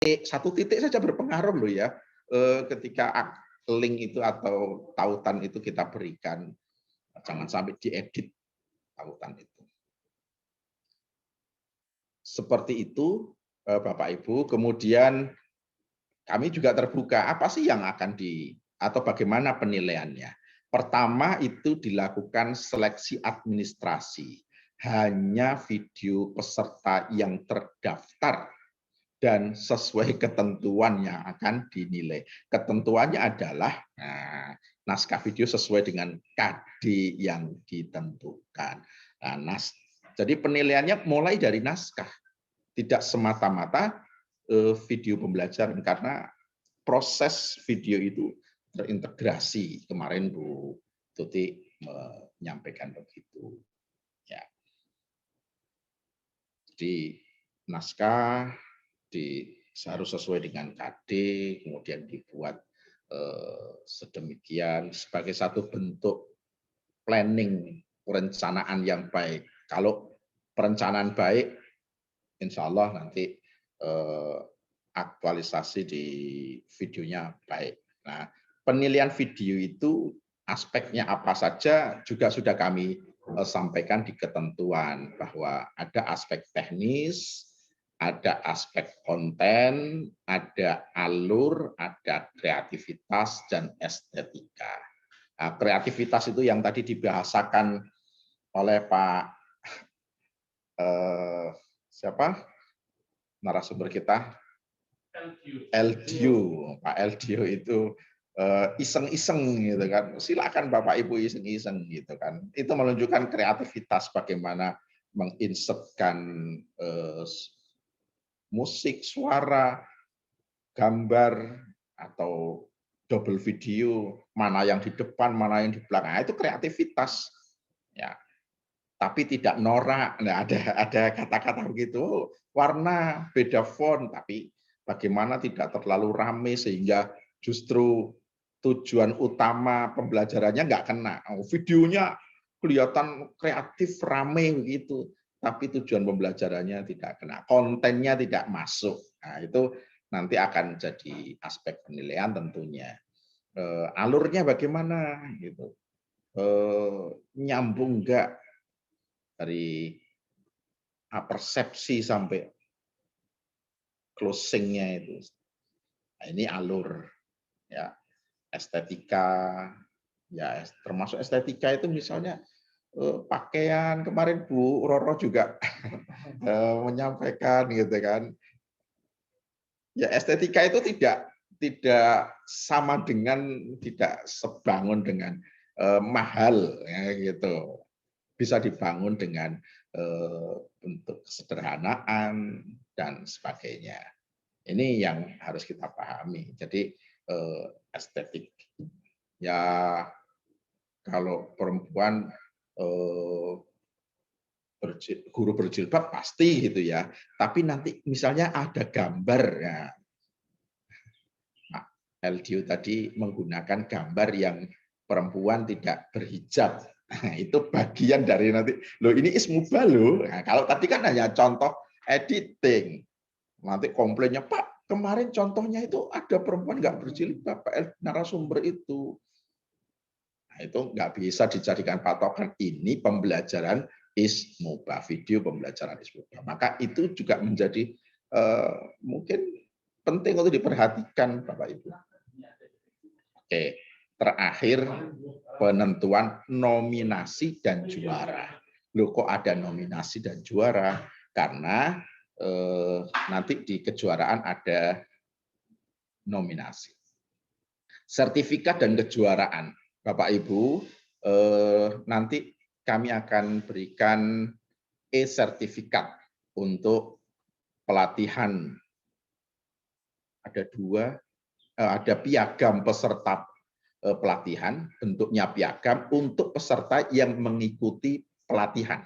satu titik saja berpengaruh loh ya. Ketika link itu atau tautan itu kita berikan, jangan sampai diedit tautan itu. Seperti itu, Bapak Ibu. Kemudian kami juga terbuka, apa sih yang akan atau bagaimana penilaiannya. Pertama itu dilakukan seleksi administrasi. Hanya video peserta yang terdaftar dan sesuai ketentuan yang akan dinilai. Ketentuannya adalah naskah video sesuai dengan KD yang ditentukan. Jadi penilaiannya mulai dari naskah, tidak semata-mata video pembelajaran, karena proses video itu terintegrasi. Kemarin Bu Tuti menyampaikan begitu. Ya. Jadi naskah harus sesuai dengan KD, kemudian dibuat sedemikian sebagai satu bentuk planning, perencanaan yang baik. Kalau perencanaan baik, insya Allah nanti aktualisasi di videonya baik. Nah, penilaian video itu aspeknya apa saja juga sudah kami sampaikan di ketentuan, bahwa ada aspek teknis, ada aspek konten, ada alur, ada kreativitas, dan estetika. Nah, kreativitas itu yang tadi dibahasakan oleh Pak siapa narasumber kita, Eldio. Pak Eldio itu iseng-iseng gitu kan. Silakan Bapak Ibu iseng-iseng gitu kan. Itu menunjukkan kreativitas bagaimana menginsertkan musik, suara, gambar, atau double video, mana yang di depan, mana yang di belakang. Itu kreativitas. Ya. Tapi tidak norak. Nah, ada kata-kata begitu. Warna, beda font, tapi bagaimana tidak terlalu ramai sehingga justru tujuan utama pembelajarannya nggak kena. Videonya kelihatan kreatif, ramai begitu, tapi tujuan pembelajarannya tidak kena, kontennya tidak masuk. Nah, itu nanti akan jadi aspek penilaian tentunya. Alurnya bagaimana gitu, nyambung enggak dari persepsi sampai closingnya itu. Nah, ini alur, ya. Estetika, ya termasuk estetika itu misalnya pakaian. Kemarin Bu Roro juga menyampaikan gitu kan. Ya, estetika itu tidak sama dengan, tidak sebangun dengan mahal ya gitu. Bisa dibangun dengan bentuk kesederhanaan dan sebagainya. Ini yang harus kita pahami. Jadi estetik ya, kalau perempuan guru berjilbab pasti gitu ya. Tapi nanti misalnya ada gambar ya. Pak Eldio tadi menggunakan gambar yang perempuan tidak berhijab. Nah, itu bagian dari nanti. Loh, ini ismubah loh. Nah, kalau tadi kan hanya contoh editing. Nanti komplainnya, Pak, kemarin contohnya itu ada perempuan nggak berjilbab, Pak narasumber itu. Nah, itu nggak bisa dijadikan patokan. Ini pembelajaran ismubah, video pembelajaran ismubah. Maka itu juga menjadi mungkin penting untuk diperhatikan, Bapak Ibu. Oke, terakhir penentuan nominasi dan juara. Loh, kok ada nominasi dan juara? Karena nanti di kejuaraan ada nominasi. Sertifikat dan kejuaraan. Bapak Ibu, nanti kami akan berikan e-sertifikat untuk pelatihan. Ada piagam peserta pelatihan, bentuknya piagam untuk peserta yang mengikuti pelatihan.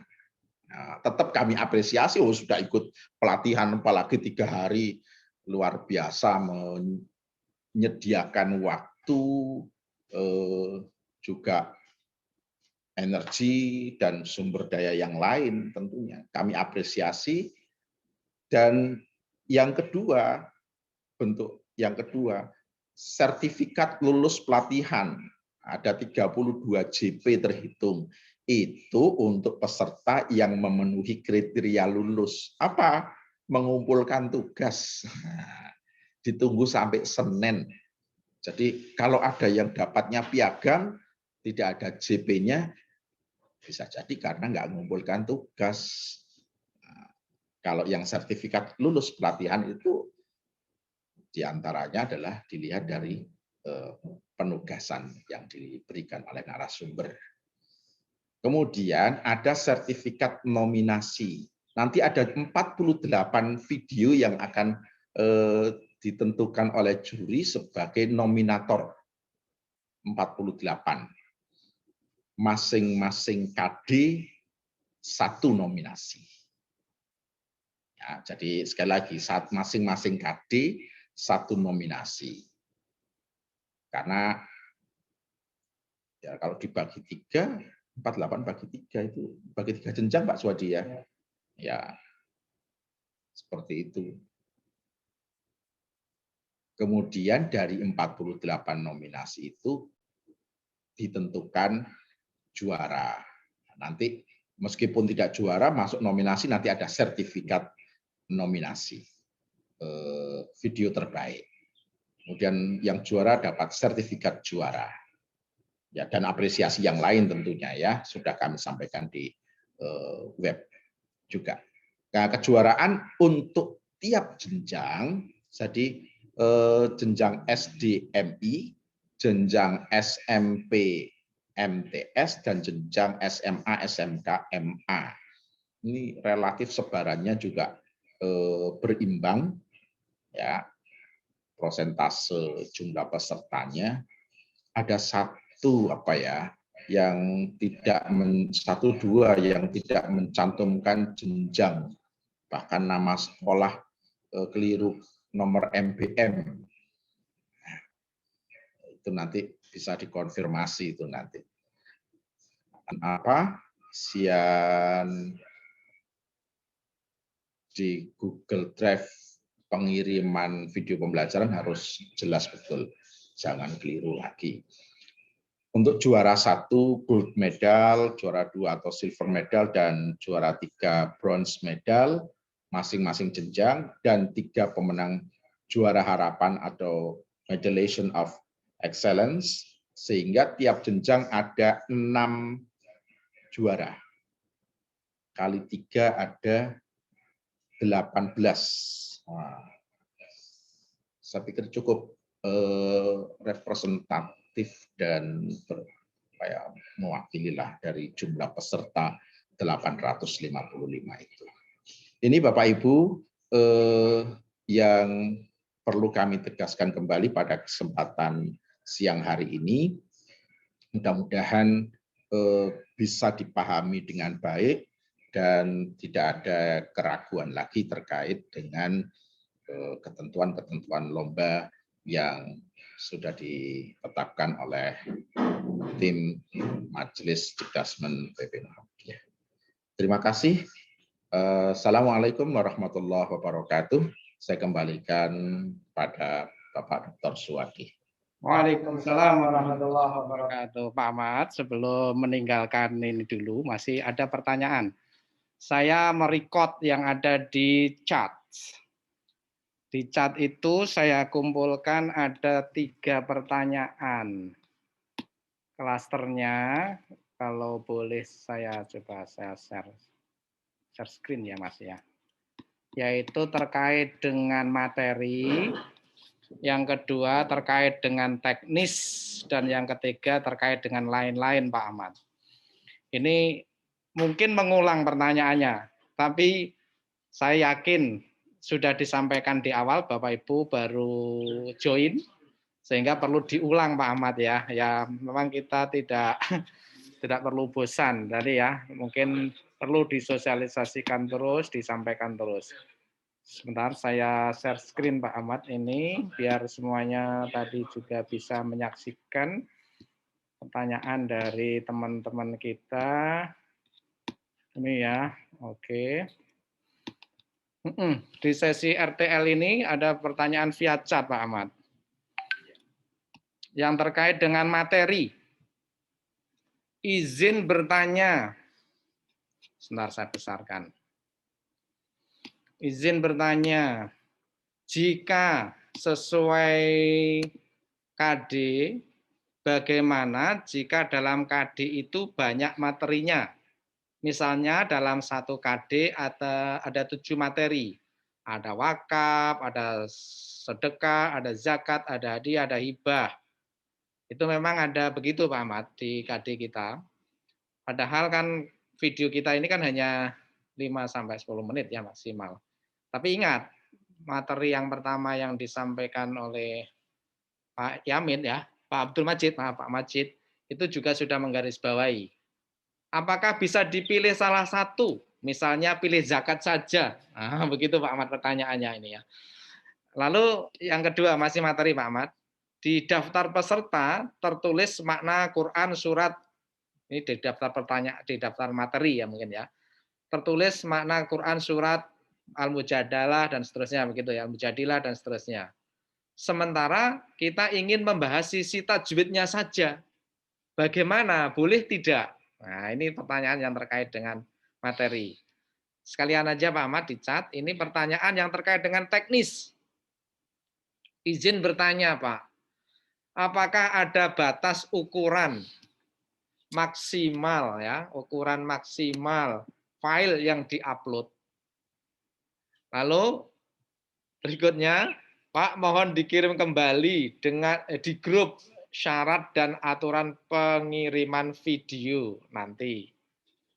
Nah, tetap kami apresiasi, sudah ikut pelatihan apalagi 3 hari, luar biasa, menyediakan waktu, juga energi dan sumber daya yang lain tentunya. Kami apresiasi. Dan yang kedua, bentuk yang kedua, sertifikat lulus pelatihan. Ada 32 JP terhitung. Itu untuk peserta yang memenuhi kriteria lulus. Apa? Mengumpulkan tugas. Ditunggu sampai Senin. Jadi kalau ada yang dapatnya piagam, tidak ada JP-nya, bisa jadi karena nggak mengumpulkan tugas. Nah, kalau yang sertifikat lulus pelatihan itu diantaranya adalah dilihat dari penugasan yang diberikan oleh narasumber. Kemudian ada sertifikat nominasi. Nanti ada 48 video yang akan ditentukan oleh juri sebagai nominator. 48. Masing-masing KD satu nominasi. Ya, jadi sekali lagi, masing-masing KD satu nominasi. Karena ya kalau dibagi 3, 48 bagi 3 itu bagi 3 jenjang Pak Swadi ya. Ya, seperti itu. Kemudian dari 48 nominasi itu ditentukan juara. Nanti meskipun tidak juara masuk nominasi nanti ada sertifikat nominasi video terbaik. Kemudian yang juara dapat sertifikat juara. Ya, dan apresiasi yang lain tentunya ya sudah kami sampaikan di web juga. Nah, kejuaraan untuk tiap jenjang, jadi jenjang SDMI, jenjang SMP MTS dan jenjang SMA SMK MA. Ini relatif sebarannya juga berimbang ya. Persentase jumlah pesertanya ada satu dua yang tidak mencantumkan jenjang, bahkan nama sekolah keliru nomor MBM. Itu nanti bisa dikonfirmasi itu nanti. Apa? Sian di Google Drive pengiriman video pembelajaran harus jelas betul, jangan keliru lagi. Untuk juara 1 gold medal, juara 2 atau silver medal, dan juara 3 bronze medal, masing-masing jenjang, dan 3 pemenang juara harapan atau medallion of excellence, sehingga tiap jenjang ada 6 juara. Kali 3 ada 18. Nah, saya pikir cukup representatif dan mewakili lah dari jumlah peserta 855 itu. Ini Bapak Ibu yang perlu kami tegaskan kembali pada kesempatan siang hari ini. Mudah-mudahan bisa dipahami dengan baik dan tidak ada keraguan lagi terkait dengan ketentuan-ketentuan lomba yang sudah ditetapkan oleh tim Majelis Judgment PP Muhammadiyah. Terima kasih. Assalamualaikum warahmatullahi wabarakatuh. Saya kembalikan pada Bapak Dr. Suwadi. Waalaikumsalam warahmatullahi wabarakatuh. Pak Ahmad, sebelum meninggalkan ini dulu, masih ada pertanyaan. Saya merekod yang ada di chat. Di chat itu saya kumpulkan ada 3 pertanyaan. Klasternya, kalau boleh saya coba saya share screen ya Mas ya. Yaitu terkait dengan materi, yang kedua terkait dengan teknis, dan yang ketiga terkait dengan lain-lain Pak Ahmad. Ini mungkin mengulang pertanyaannya, tapi saya yakin sudah disampaikan di awal, Bapak Ibu baru join, sehingga perlu diulang Pak Ahmad ya. Ya memang kita tidak perlu bosan tadi ya, mungkin perlu disosialisasikan terus, disampaikan terus. Sebentar saya share screen Pak Ahmad ini, biar semuanya tadi juga bisa menyaksikan pertanyaan dari teman-teman kita. Ini ya, oke. Di sesi RTL ini ada pertanyaan via chat, Pak Ahmad. Yang terkait dengan materi. Izin bertanya. Sebentar saya besarkan. Izin bertanya. Jika sesuai KD, bagaimana jika dalam KD itu banyak materinya? Misalnya dalam satu KD ada 7 materi. Ada wakaf, ada sedekah, ada zakat, ada hadiah, ada hibah. Itu memang ada begitu Pak Ahmad di KD kita. Padahal kan video kita ini kan hanya 5-10 menit ya maksimal. Tapi ingat, materi yang pertama yang disampaikan oleh Pak Yamin ya, Pak Abdul Majid, maaf Pak Majid, itu juga sudah menggarisbawahi. Apakah bisa dipilih salah satu? Misalnya pilih zakat saja. Nah, begitu Pak Ahmad pertanyaannya ini ya. Lalu yang kedua masih materi Pak Ahmad. Di daftar peserta tertulis makna Quran surat ini di daftar pertanyaan di daftar materi ya mungkin ya. Tertulis makna Quran surat Al-Mujadalah dan seterusnya begitu ya, Al-Mujadilah dan seterusnya. Sementara kita ingin membahas sisi tajwidnya saja. Bagaimana? Boleh tidak? Nah, ini pertanyaan yang terkait dengan materi. Sekalian aja Pak Ahmad di chat, ini pertanyaan yang terkait dengan teknis. Izin bertanya Pak, apakah ada batas ukuran maksimal ya, ukuran maksimal file yang diupload? Lalu berikutnya, Pak mohon dikirim kembali dengan di grup syarat dan aturan pengiriman video nanti.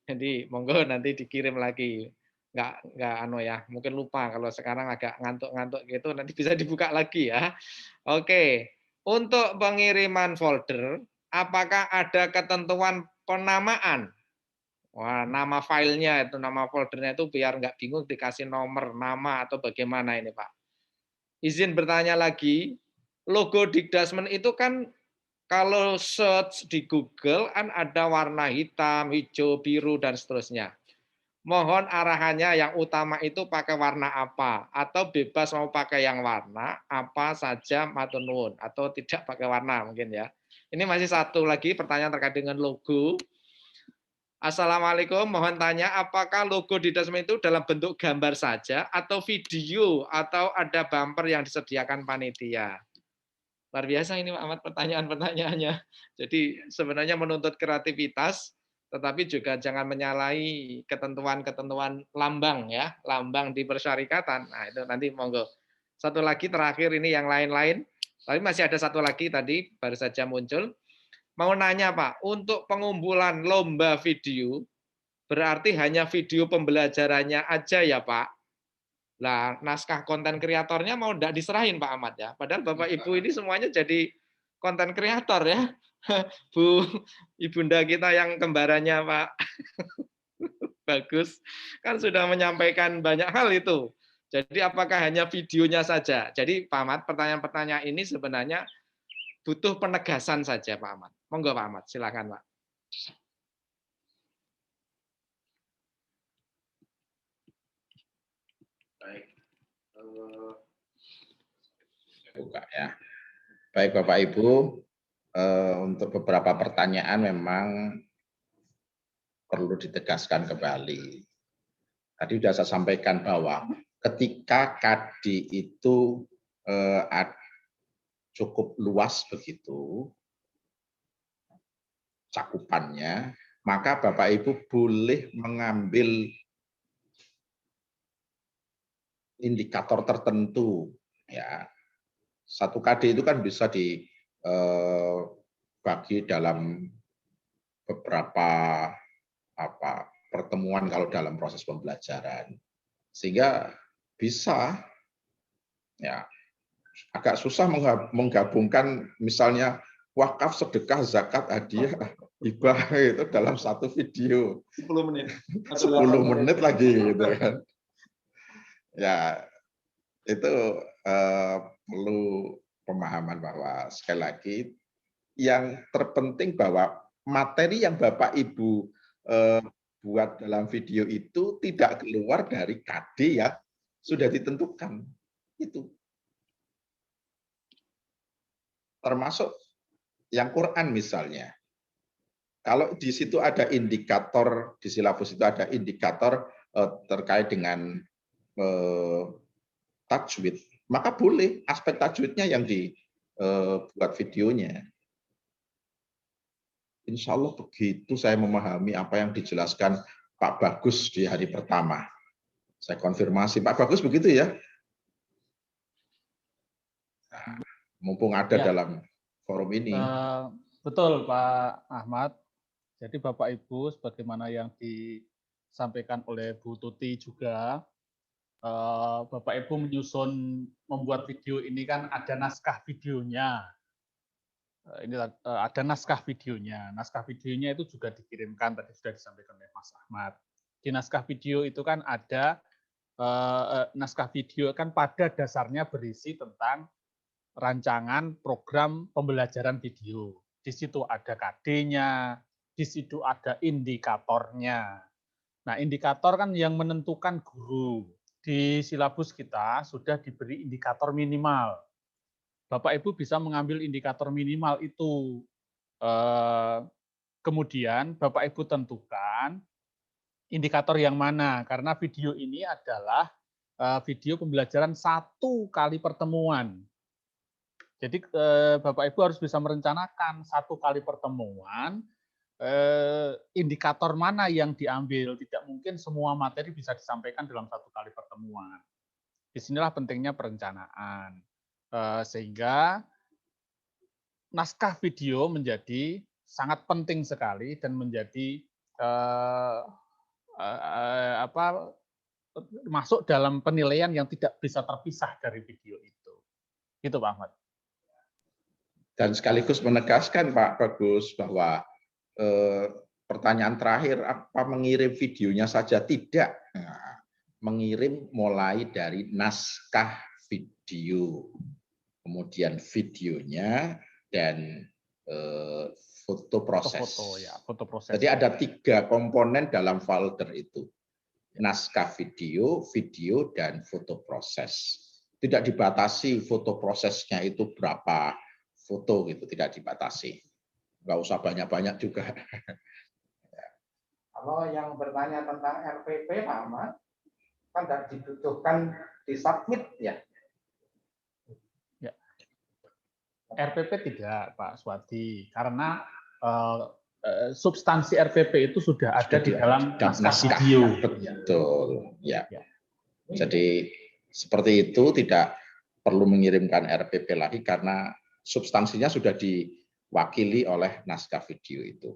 Jadi monggo nanti dikirim lagi. Enggak anu ya, mungkin lupa kalau sekarang agak ngantuk-ngantuk gitu nanti bisa dibuka lagi ya. Oke. Untuk pengiriman folder, apakah ada ketentuan penamaan? Wah, nama filenya itu, nama foldernya itu biar nggak bingung dikasih nomor, nama atau bagaimana ini Pak. Izin bertanya lagi, logo Dikdasmen itu kan kalau search di Google kan ada warna hitam, hijau, biru, dan seterusnya. Mohon arahannya yang utama itu pakai warna apa, atau bebas mau pakai yang warna apa saja matur nuwun, atau tidak pakai warna mungkin ya. Ini masih satu lagi pertanyaan terkait dengan logo. Assalamualaikum, mohon tanya apakah logo Dikdasmen itu dalam bentuk gambar saja atau video atau ada bumper yang disediakan panitia? Luar biasa ini Pak Ahmad pertanyaan-pertanyaannya. Jadi sebenarnya menuntut kreativitas, tetapi juga jangan menyalahi ketentuan-ketentuan lambang ya, lambang di persyarikatan. Nah itu nanti monggo. Satu lagi terakhir ini yang lain-lain, tapi masih ada satu lagi tadi baru saja muncul. Mau nanya Pak, untuk pengumpulan lomba video, berarti hanya video pembelajarannya aja ya Pak? Lah, naskah konten kreatornya mau enggak diserahin Pak Ahmad ya? Padahal Bapak Ibu ini semuanya jadi konten kreator ya. Bu Ibunda kita yang kembarannya Pak Bagus kan sudah menyampaikan banyak hal itu. Jadi apakah hanya videonya saja? Jadi Pak Ahmad, pertanyaan-pertanyaan ini sebenarnya butuh penegasan saja Pak Ahmad. Monggo Pak Ahmad, silakan Pak. Baik. Buka ya. Baik Bapak Ibu, untuk beberapa pertanyaan memang perlu ditegaskan kembali. Tadi sudah saya sampaikan bahwa ketika KD itu cukup luas begitu cakupannya, maka Bapak Ibu boleh mengambil indikator tertentu ya. Satu KD itu kan bisa dibagi dalam beberapa pertemuan kalau dalam proses pembelajaran. Sehingga bisa ya agak susah menggabungkan misalnya wakaf, sedekah, zakat, hadiah, hibah itu dalam satu video. 10 menit. 10 menit lagi gitu kan. Ya, itu perlu pemahaman bahwa sekali lagi yang terpenting bahwa materi yang Bapak Ibu buat dalam video itu tidak keluar dari KD ya. sudah ditentukan. Itu. Termasuk yang Quran misalnya. Kalau di situ ada indikator, di silabus itu ada indikator terkait dengan tajwid, maka boleh aspek tajwidnya yang dibuat videonya. Insya Allah begitu saya memahami apa yang dijelaskan Pak Bagus di hari pertama. Saya konfirmasi, Pak Bagus begitu ya? Nah, mumpung ada dalam forum ini. Betul Pak Ahmad. Jadi Bapak Ibu, sebagaimana yang disampaikan oleh Bu Tuti juga, Bapak Ibu menyusun membuat video ini kan ada naskah videonya. Ini ada naskah videonya. Naskah videonya itu juga dikirimkan, tadi sudah disampaikan oleh Mas Ahmad. Di naskah video itu kan ada, naskah video kan pada dasarnya berisi tentang rancangan program pembelajaran video. Di situ ada KD-nya, di situ ada indikatornya. Nah, indikator kan yang menentukan guru. Di silabus kita sudah diberi indikator minimal. Bapak Ibu bisa mengambil indikator minimal itu. Kemudian Bapak Ibu tentukan indikator yang mana, karena video ini adalah video pembelajaran 1 kali pertemuan. Jadi Bapak Ibu harus bisa merencanakan 1 kali pertemuan, indikator mana yang diambil. Tidak mungkin semua materi bisa disampaikan dalam 1 kali pertemuan. Disinilah pentingnya perencanaan. Sehingga naskah video menjadi sangat penting sekali dan menjadi masuk dalam penilaian yang tidak bisa terpisah dari video itu. Gitu Pak Ahmad. Dan sekaligus menegaskan Pak Bagus bahwa pertanyaan terakhir, apa mengirim videonya saja? Tidak. Nah, mengirim mulai dari naskah video, kemudian videonya, dan foto proses. Foto proses. Jadi ada 3 komponen dalam folder itu. Naskah video, video, dan foto proses. Tidak dibatasi foto prosesnya itu berapa foto gitu, tidak dibatasi. Nggak usah banyak-banyak juga. Kalau yang bertanya tentang RPP, Pak Ahmad, kan tidak dibutuhkan di submit ya? Ya. RPP tidak, Pak Swadi, karena substansi RPP itu sudah ada di dalam naskah video. Betul, ya. Jadi seperti itu, tidak perlu mengirimkan RPP lagi karena substansinya sudah diwakili oleh naskah video itu.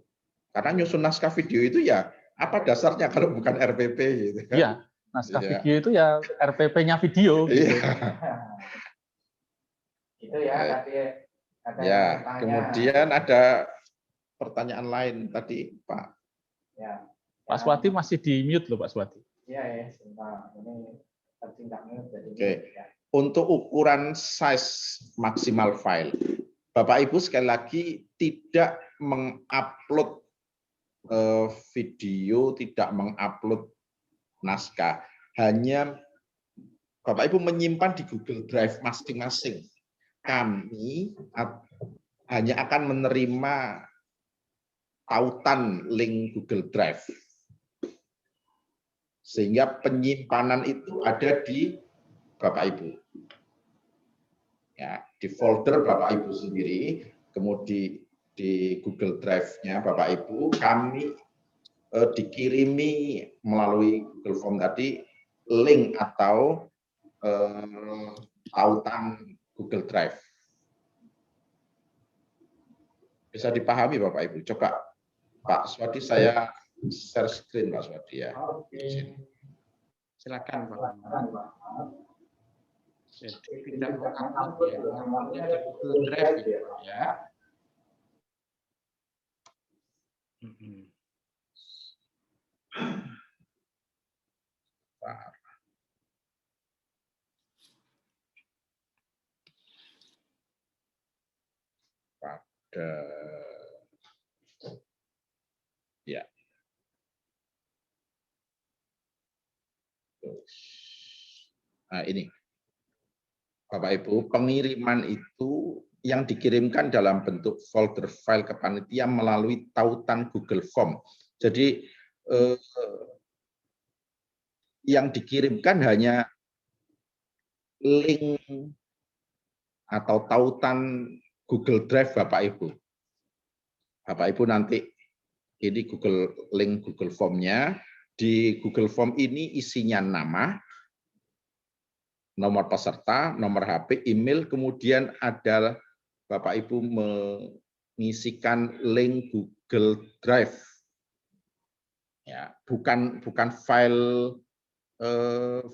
Karena nyusun naskah video itu ya apa dasarnya kalau bukan RPP gitu kan? Iya, naskah video itu ya RPP-nya video. Gitu. Itu ya tadi ada ya, kemudian ada pertanyaan lain tadi Pak. Ya. Pak Swati masih di mute loh Pak Swati. Iya ya, sebentar. Ini tidak mute jadi. Oke. Ya. Untuk ukuran size maksimal file, Bapak Ibu sekali lagi tidak mengupload video, tidak mengupload naskah, hanya Bapak Ibu menyimpan di Google Drive masing-masing. Kami hanya akan menerima tautan link Google Drive, sehingga penyimpanan itu ada di Bapak Ibu. Ya, di folder Bapak Ibu sendiri, kemudian di Google Drive-nya Bapak Ibu, kami dikirimi melalui Google Form tadi link atau tautan Google Drive. Bisa dipahami Bapak Ibu? Coba Pak Swadi, saya share screen Pak Swadi ya. Oke. Silakan Pak. Jadi tidak mengupload ya, menguploadnya di Google Drive ya. Pada ya. Nah, ini Bapak Ibu, pengiriman itu yang dikirimkan dalam bentuk folder file ke panitia melalui tautan Google Form. Jadi yang dikirimkan hanya link atau tautan Google Drive Bapak Ibu. Bapak Ibu nanti ini link Google Form-nya. Di Google Form ini isinya nama, nomor peserta, nomor HP, email, kemudian ada Bapak Ibu mengisikan link Google Drive. Ya, bukan file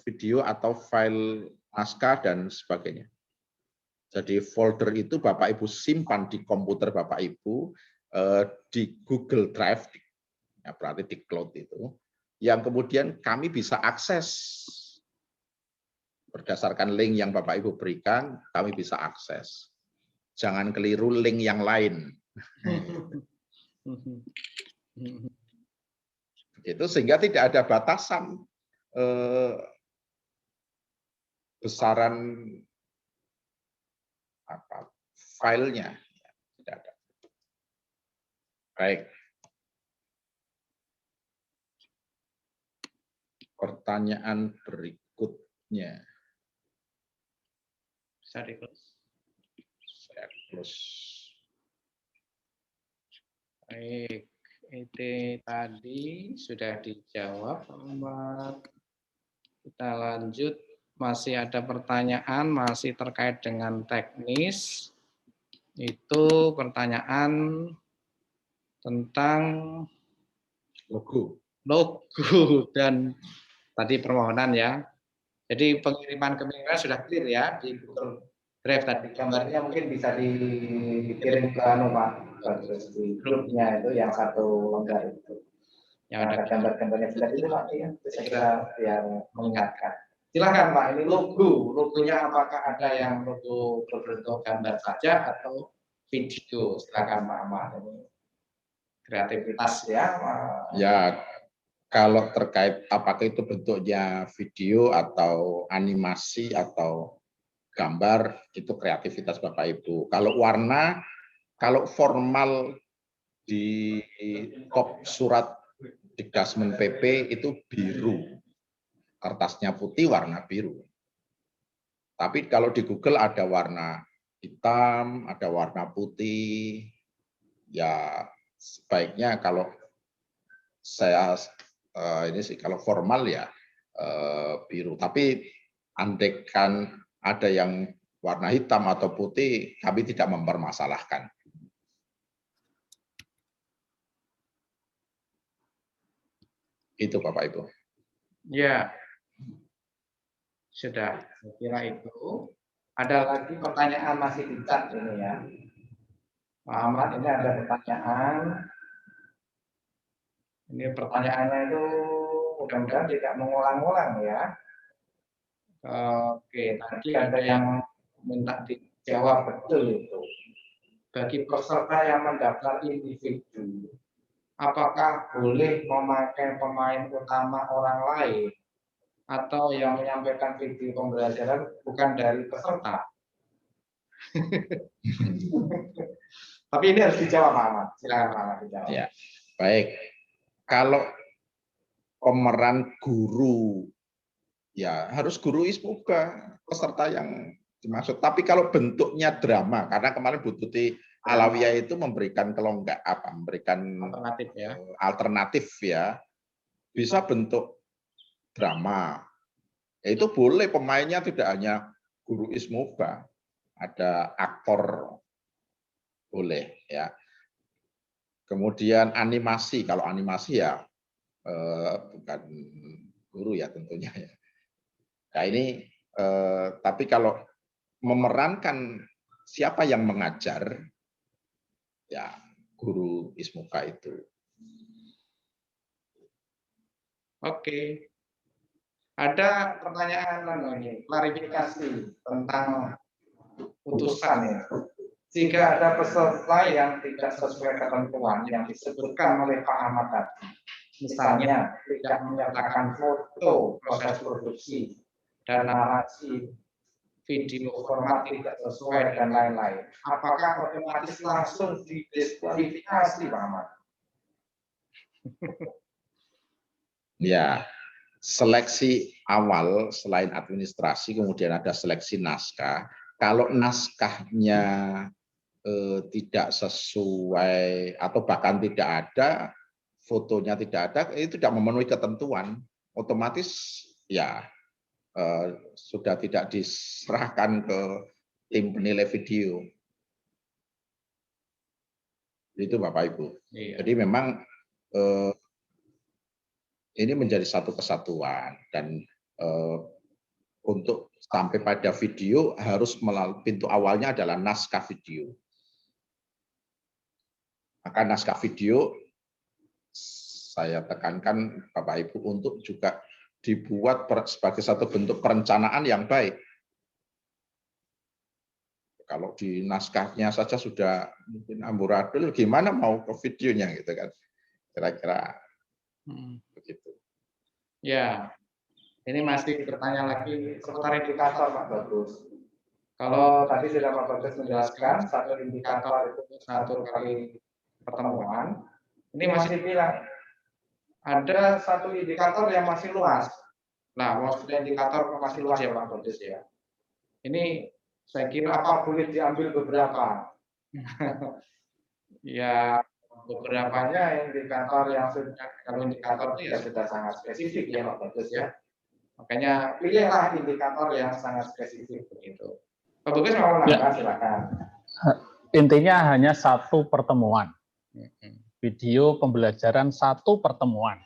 video atau file naskah dan sebagainya. Jadi folder itu Bapak Ibu simpan di komputer Bapak Ibu di Google Drive, ya berarti di cloud itu, yang kemudian kami bisa akses berdasarkan link yang Bapak Ibu berikan, kami bisa akses. Jangan keliru link yang lain. Itu sehingga tidak ada batasan besaran filenya. Tidak ada. Baik. Pertanyaan berikutnya. Saya close. Baik, itu tadi sudah dijawab, Pak. Kita lanjut. Masih ada pertanyaan, masih terkait dengan teknis. Itu pertanyaan tentang Logo dan tadi permohonan ya. Jadi pengiriman ke mitra sudah clear ya di Google Drive tadi. Gambarnya mungkin bisa dikirim ke Pak, di grupnya itu yang satu lembar itu. Yang ada gambar-gambarnya jelas itu Pak ya. Saya kira yang mengingatkan. Silakan Pak, ini logonya apakah ada yang logo berbentuk gambar saja atau video? Silakan Pak Ahmad. Kreativitas ya. Ya, kalau terkait apakah itu bentuknya video atau animasi atau gambar, itu kreativitas Bapak Ibu. Kalau warna, kalau formal di top surat Dikdasmen PP itu biru. Kertasnya putih, warna biru. Tapi kalau di Google ada warna hitam, ada warna putih, ya sebaiknya kalau saya ini sih kalau formal ya biru. Tapi andaikan ada yang warna hitam atau putih, kami tidak mempermasalahkan. Itu Bapak Ibu. Ya, sudah. Saya kira itu. Ada lagi pertanyaan masih di chat ini ya. Pak Ahmad, ini ada pertanyaan. Ini pertanyaannya itu mudah-mudahan tidak mengulang-ulang ya. Oke, tadi ada yang minta dijawab betul itu. Bagi peserta yang mendaftar individu, apakah boleh memakai pemain utama orang lain atau yang menyampaikan video pembelajaran bukan dari peserta? Tapi ini harus dijawab Pak Ahmad. Silakan Pak Ahmad dijawab. Ya, baik. Kalau pemeran guru, ya harus guru Ismuba, peserta yang dimaksud. Tapi kalau bentuknya drama, karena kemarin Bu Tuti Alawiyah itu memberikan memberikan alternatif ya, bisa bentuk drama. Ya, itu boleh pemainnya tidak hanya guru Ismuba, ada aktor boleh ya. Kemudian animasi, kalau animasi ya bukan guru ya tentunya ya. Nah ini tapi kalau memerankan siapa yang mengajar ya guru Ismuka itu. Oke. Ada pertanyaan ini, klarifikasi tentang putusan ya. Jika ada peserta yang tidak sesuai ketentuan yang disebutkan oleh Pak Ahmad tadi, misalnya tidak menyertakan foto proses produksi dan narasi video format tidak sesuai dan lain-lain, apakah otomatis langsung didiskualifikasi, Pak Ahmad? Ya, seleksi awal selain administrasi, kemudian ada seleksi naskah. Kalau naskahnya tidak sesuai atau bahkan tidak ada, fotonya tidak ada, itu tidak memenuhi ketentuan, otomatis ya sudah tidak diserahkan ke tim penilai video. Itu Bapak Ibu. Iya. Jadi memang ini menjadi satu kesatuan dan untuk sampai pada video harus melalui pintu awalnya adalah naskah video. Maka naskah video saya tekankan Bapak Ibu untuk juga dibuat sebagai satu bentuk perencanaan yang baik. Kalau di naskahnya saja sudah mungkin amburadul, gimana mau ke videonya gitu kan? Kira-kira begitu. Ya, ini masih bertanya lagi seputar indikator Pak Bagus. Kalau tadi sudah Pak Bagus menjelaskan satu indikator itu satu kali pertemuan, ini masih bilang ada satu indikator yang masih luas. Nah, maksudnya indikator masih luas ya Pak Bagus ya. Ini saya kira apa boleh diambil beberapa? Ya, beberapanya indikator yang sudah, kalau indikator itu ya sudah sangat spesifik ya Pak Bagus ya. Makanya pilihlah indikator yang sangat spesifik begitu. Pak Bagus mau menambahkan silakan. Intinya hanya satu pertemuan. Video pembelajaran satu pertemuan.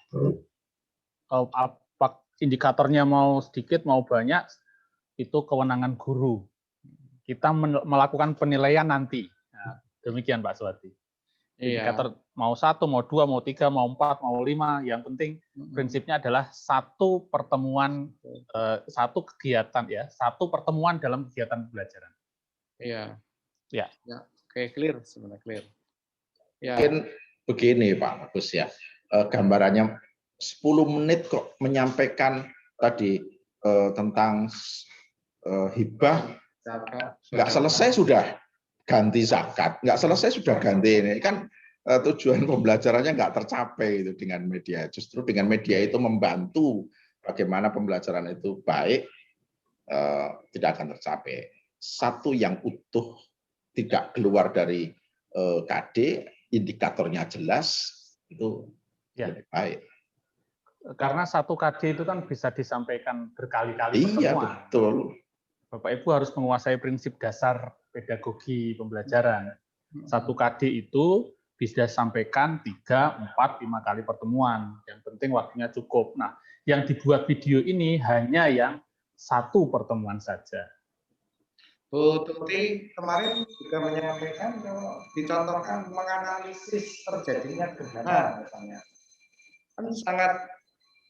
Apa indikatornya mau sedikit mau banyak itu kewenangan guru. Kita melakukan penilaian nanti. Nah, demikian Pak Swati. Indikator mau 1, mau 2, mau 3, mau 4, mau 5, yang penting prinsipnya adalah satu pertemuan, satu kegiatan ya, satu pertemuan dalam kegiatan pembelajaran. Iya. Ya. Ya. Oke, clear, sebenarnya clear. Ya. Mungkin begini Pak Bagus ya, gambarannya 10 menit kok menyampaikan tadi tentang hibah, nggak selesai sudah ganti zakat, nggak selesai sudah ganti ini kan tujuan pembelajarannya nggak tercapai itu dengan media. Justru dengan media itu membantu bagaimana pembelajaran itu baik, tidak akan tercapai. Satu yang utuh, tidak keluar dari KD, indikatornya jelas, itu lebih baik. Karena satu KD itu kan bisa disampaikan berkali-kali pertemuan. Iya, betul. Bapak Ibu harus menguasai prinsip dasar pedagogi pembelajaran. Satu KD itu bisa disampaikan 3, 4, 5 kali pertemuan. Yang penting waktunya cukup. Nah, yang dibuat video ini hanya yang satu pertemuan saja. Bu Tuti kemarin juga menyampaikan kalau dicontohkan menganalisis terjadinya gerhana misalnya. Kan sangat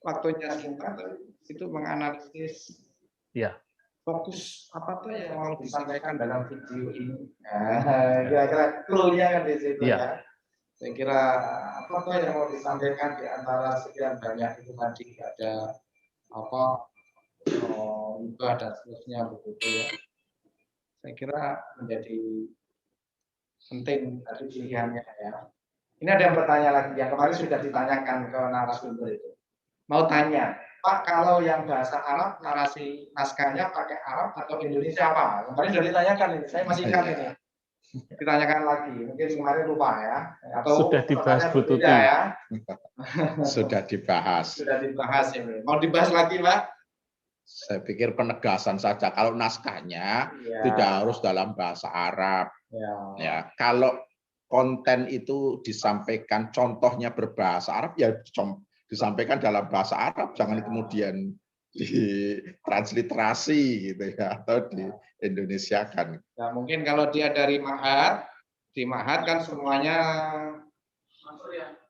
waktunya singkat, itu menganalisis fokus apa tuh yang mau disampaikan dalam video ini. Kira-kira clue-nya kan di situ ya. Saya kira apa tuh yang mau disampaikan di antara sekian banyak itu tadi ada apa hibah dan seterusnya begitu ya. Saya kira menjadi penting tadi pilihannya ya. Ini ada yang bertanya lagi, yang kemarin sudah ditanyakan ke narasumber itu. Mau tanya, Pak, kalau yang bahasa Arab, narasi naskahnya pakai Arab atau Indonesia apa? Kemarin sudah ditanyakan ini, saya masih ingat ini. Ditanyakan lagi, mungkin kemarin lupa ya. Atau sudah dibahas Bu Tuti. Ya. Sudah dibahas. Sudah dibahas ini. Mau dibahas lagi, Pak? Saya pikir penegasan saja. Kalau naskahnya tidak harus dalam bahasa Arab. Ya, kalau konten itu disampaikan contohnya berbahasa Arab, ya disampaikan dalam bahasa Arab. Jangan kemudian ditransliterasi gitu ya, atau di Indonesiakan. Ya, mungkin kalau dia dari Ma'had, di Ma'had kan semuanya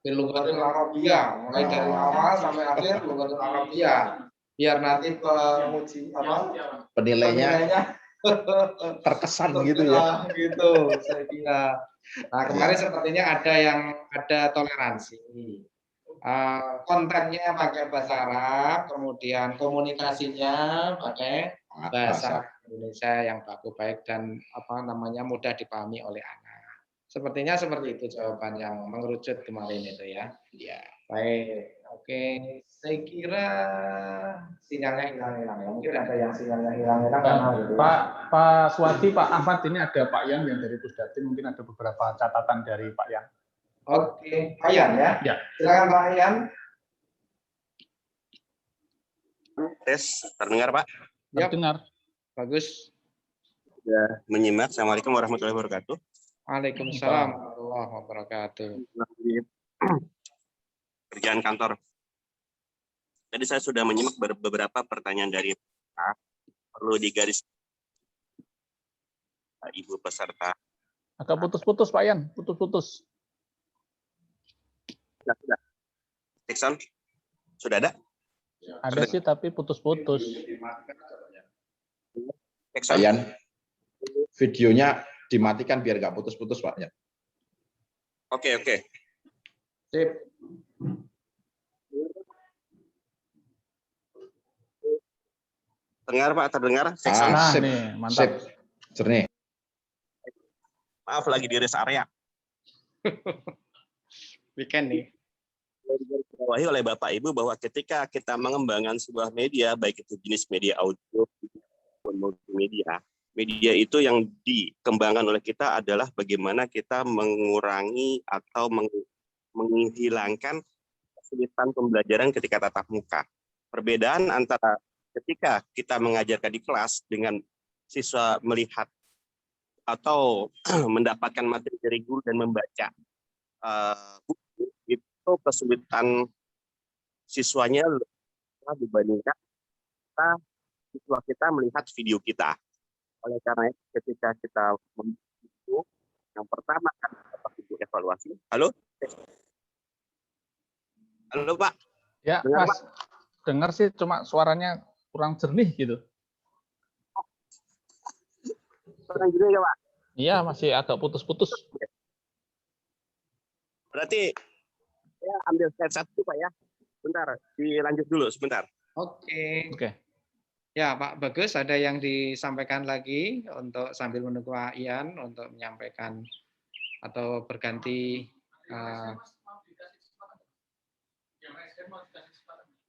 Lughatul Arabiyah, mulai dari awal sampai akhir Lughatul Arabiyah. Biar nanti penguji penilainya terkesan gitu ya. Gitu, saya kira. Nah, kemarin sepertinya ada toleransi. kontennya pakai bahasa Arab, kemudian komunikasinya pakai bahasa Indonesia yang baku, baik dan mudah dipahami oleh anak. Sepertinya seperti itu jawaban yang mengerucut kemarin itu ya. Ya. Baik, oke. Saya kira sinyalnya hilang-hilang. Mungkin ada yang sinyalnya hilang-hilang. Pak Swati, Pak Ahmad, ini ada Pak Yan yang dari Pusdatin, mungkin ada beberapa catatan dari Pak Yan. Oke, Pak Yan ya. Ya. Silakan Pak Yan. Tes, terdengar Pak? Ya, Terdengar. bagus. Sudah menyimak. Assalamualaikum warahmatullahi wabarakatuh. Waalaikumsalam warahmatullahi wabarakatuh. Kerjaan kantor. Tadi saya sudah menyimak beberapa pertanyaan dari Pak. Perlu digaris Ibu peserta. Agak putus-putus Pak Yan, putus-putus. Sudah. Dixon, sudah ada? Ada sih tapi putus-putus. Dixon? Yan, videonya dimatikan biar nggak putus-putus Pak Yan. Oke. Sip. Dengar Pak, terdengar? Dixon? Sip, nih, mantap. sip, jernih. Maaf lagi di rest area. Weekend nih. Diketahui oleh Bapak Ibu bahwa ketika kita mengembangkan sebuah media, baik itu jenis media audio maupun multimedia, media itu yang dikembangkan oleh kita adalah bagaimana kita mengurangi atau menghilangkan kesulitan pembelajaran ketika tatap muka. Perbedaan antara ketika kita mengajarkan di kelas dengan siswa melihat atau mendapatkan materi dari guru dan membaca buku, itu kesulitan siswanya dibandingkan siswa kita melihat video kita. Oleh karena itu ketika kita membuat itu, yang pertama kan dapat Ibu evaluasi. Halo Pak. Ya, dengar, Mas. Dengar sih, cuma suaranya kurang jernih gitu. Kurang jernih ya Pak? Iya, masih agak putus-putus. Berarti ya ambil slide 1 Pak ya. Bentar, dilanjut dulu sebentar. Oke. Oke. Ya Pak Bagus, ada yang disampaikan lagi untuk sambil menunggu Pak Ian untuk menyampaikan atau berganti.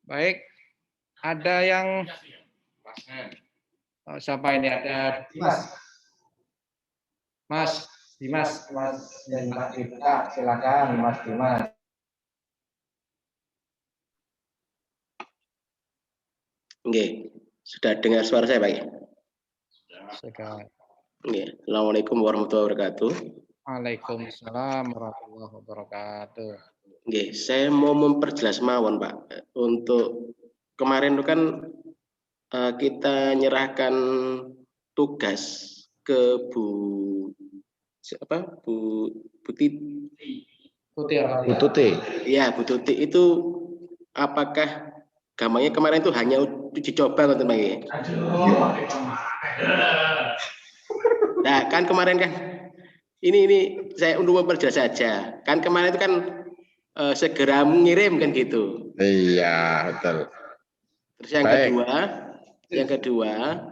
Baik, ada yang siapa ini? Ada Dimas. Silakan Mas Dimas. Oke, sudah dengar suara saya Pak? Sudah. Oke, Assalamualaikum warahmatullahi wabarakatuh. Waalaikumsalam warahmatullahi wabarakatuh. Oke, saya mau memperjelas mawon Pak. Untuk kemarin itu kan kita nyerahkan tugas ke Bu Tuti. Ya, Bu Tuti itu apakah gampangnya kemarin itu hanya uji coba teman-teman? Nah, kan kemarin kan ini saya untuk memperjelas saja. Kan kemarin itu kan segera mengirim kan gitu. Iya, betul. Terus yang kedua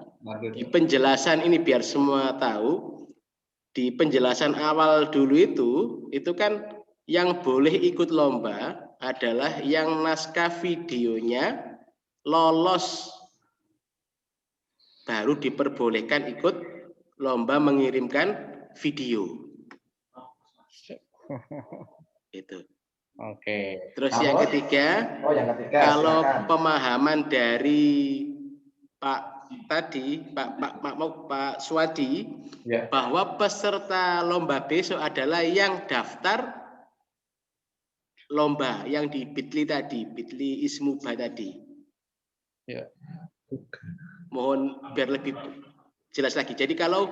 di penjelasan ini biar semua tahu, di penjelasan awal dulu itu kan yang boleh ikut lomba adalah yang naskah videonya lolos baru diperbolehkan ikut lomba mengirimkan video. Itu. Oke. Terus yang ketiga, kalau pemahaman dari Pak Swadi ya, bahwa peserta lomba besok adalah yang daftar lomba yang di Bitly tadi, Bitly Ismuba tadi. Ya. Mohon biar lebih jelas lagi. Jadi kalau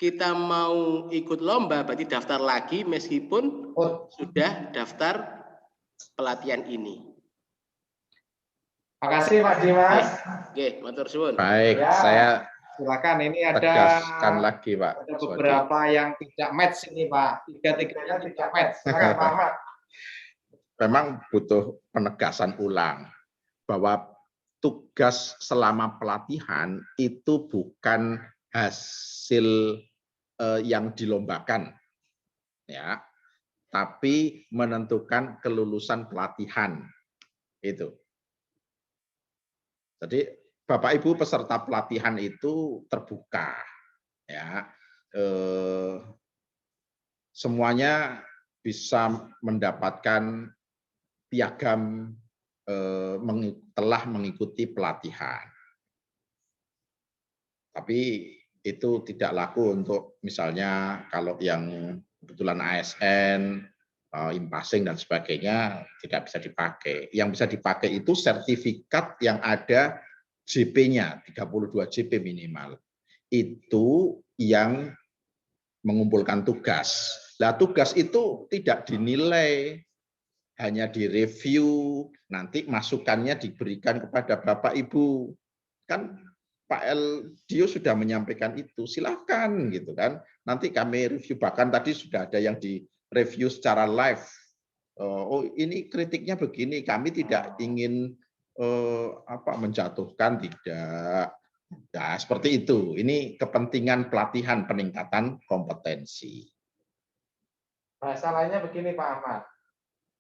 kita mau ikut lomba berarti daftar lagi meskipun sudah daftar pelatihan ini. Makasih Mas Dimas. Oke, matur suwun. Baik, ya, saya silakan. Ini ada tegaskan lagi Pak. Ada beberapa yang tidak match ini Pak. Tiga-tiganya tidak match. Silakan Pak Ahmad. memang butuh penegasan ulang bahwa tugas selama pelatihan itu bukan hasil yang dilombakan, ya, tapi menentukan kelulusan pelatihan itu. Jadi Bapak Ibu peserta pelatihan itu terbuka, ya, semuanya bisa mendapatkan piagam telah mengikuti pelatihan. Tapi itu tidak laku untuk misalnya kalau yang kebetulan ASN, impasing dan sebagainya tidak bisa dipakai. Yang bisa dipakai itu sertifikat yang ada JP-nya, 32 JP minimal. Itu yang mengumpulkan tugas. Nah, tugas itu tidak dinilai, hanya direview, nanti masukannya diberikan kepada Bapak Ibu. Kan Pak Eldio sudah menyampaikan itu, silakan gitu kan. Nanti kami review, bahkan tadi sudah ada yang direview secara live. Oh, ini kritiknya begini, kami tidak ingin menjatuhkan, tidak. Nah, seperti itu. Ini kepentingan pelatihan peningkatan kompetensi. Bahasa lainnya begini Pak Ahmad,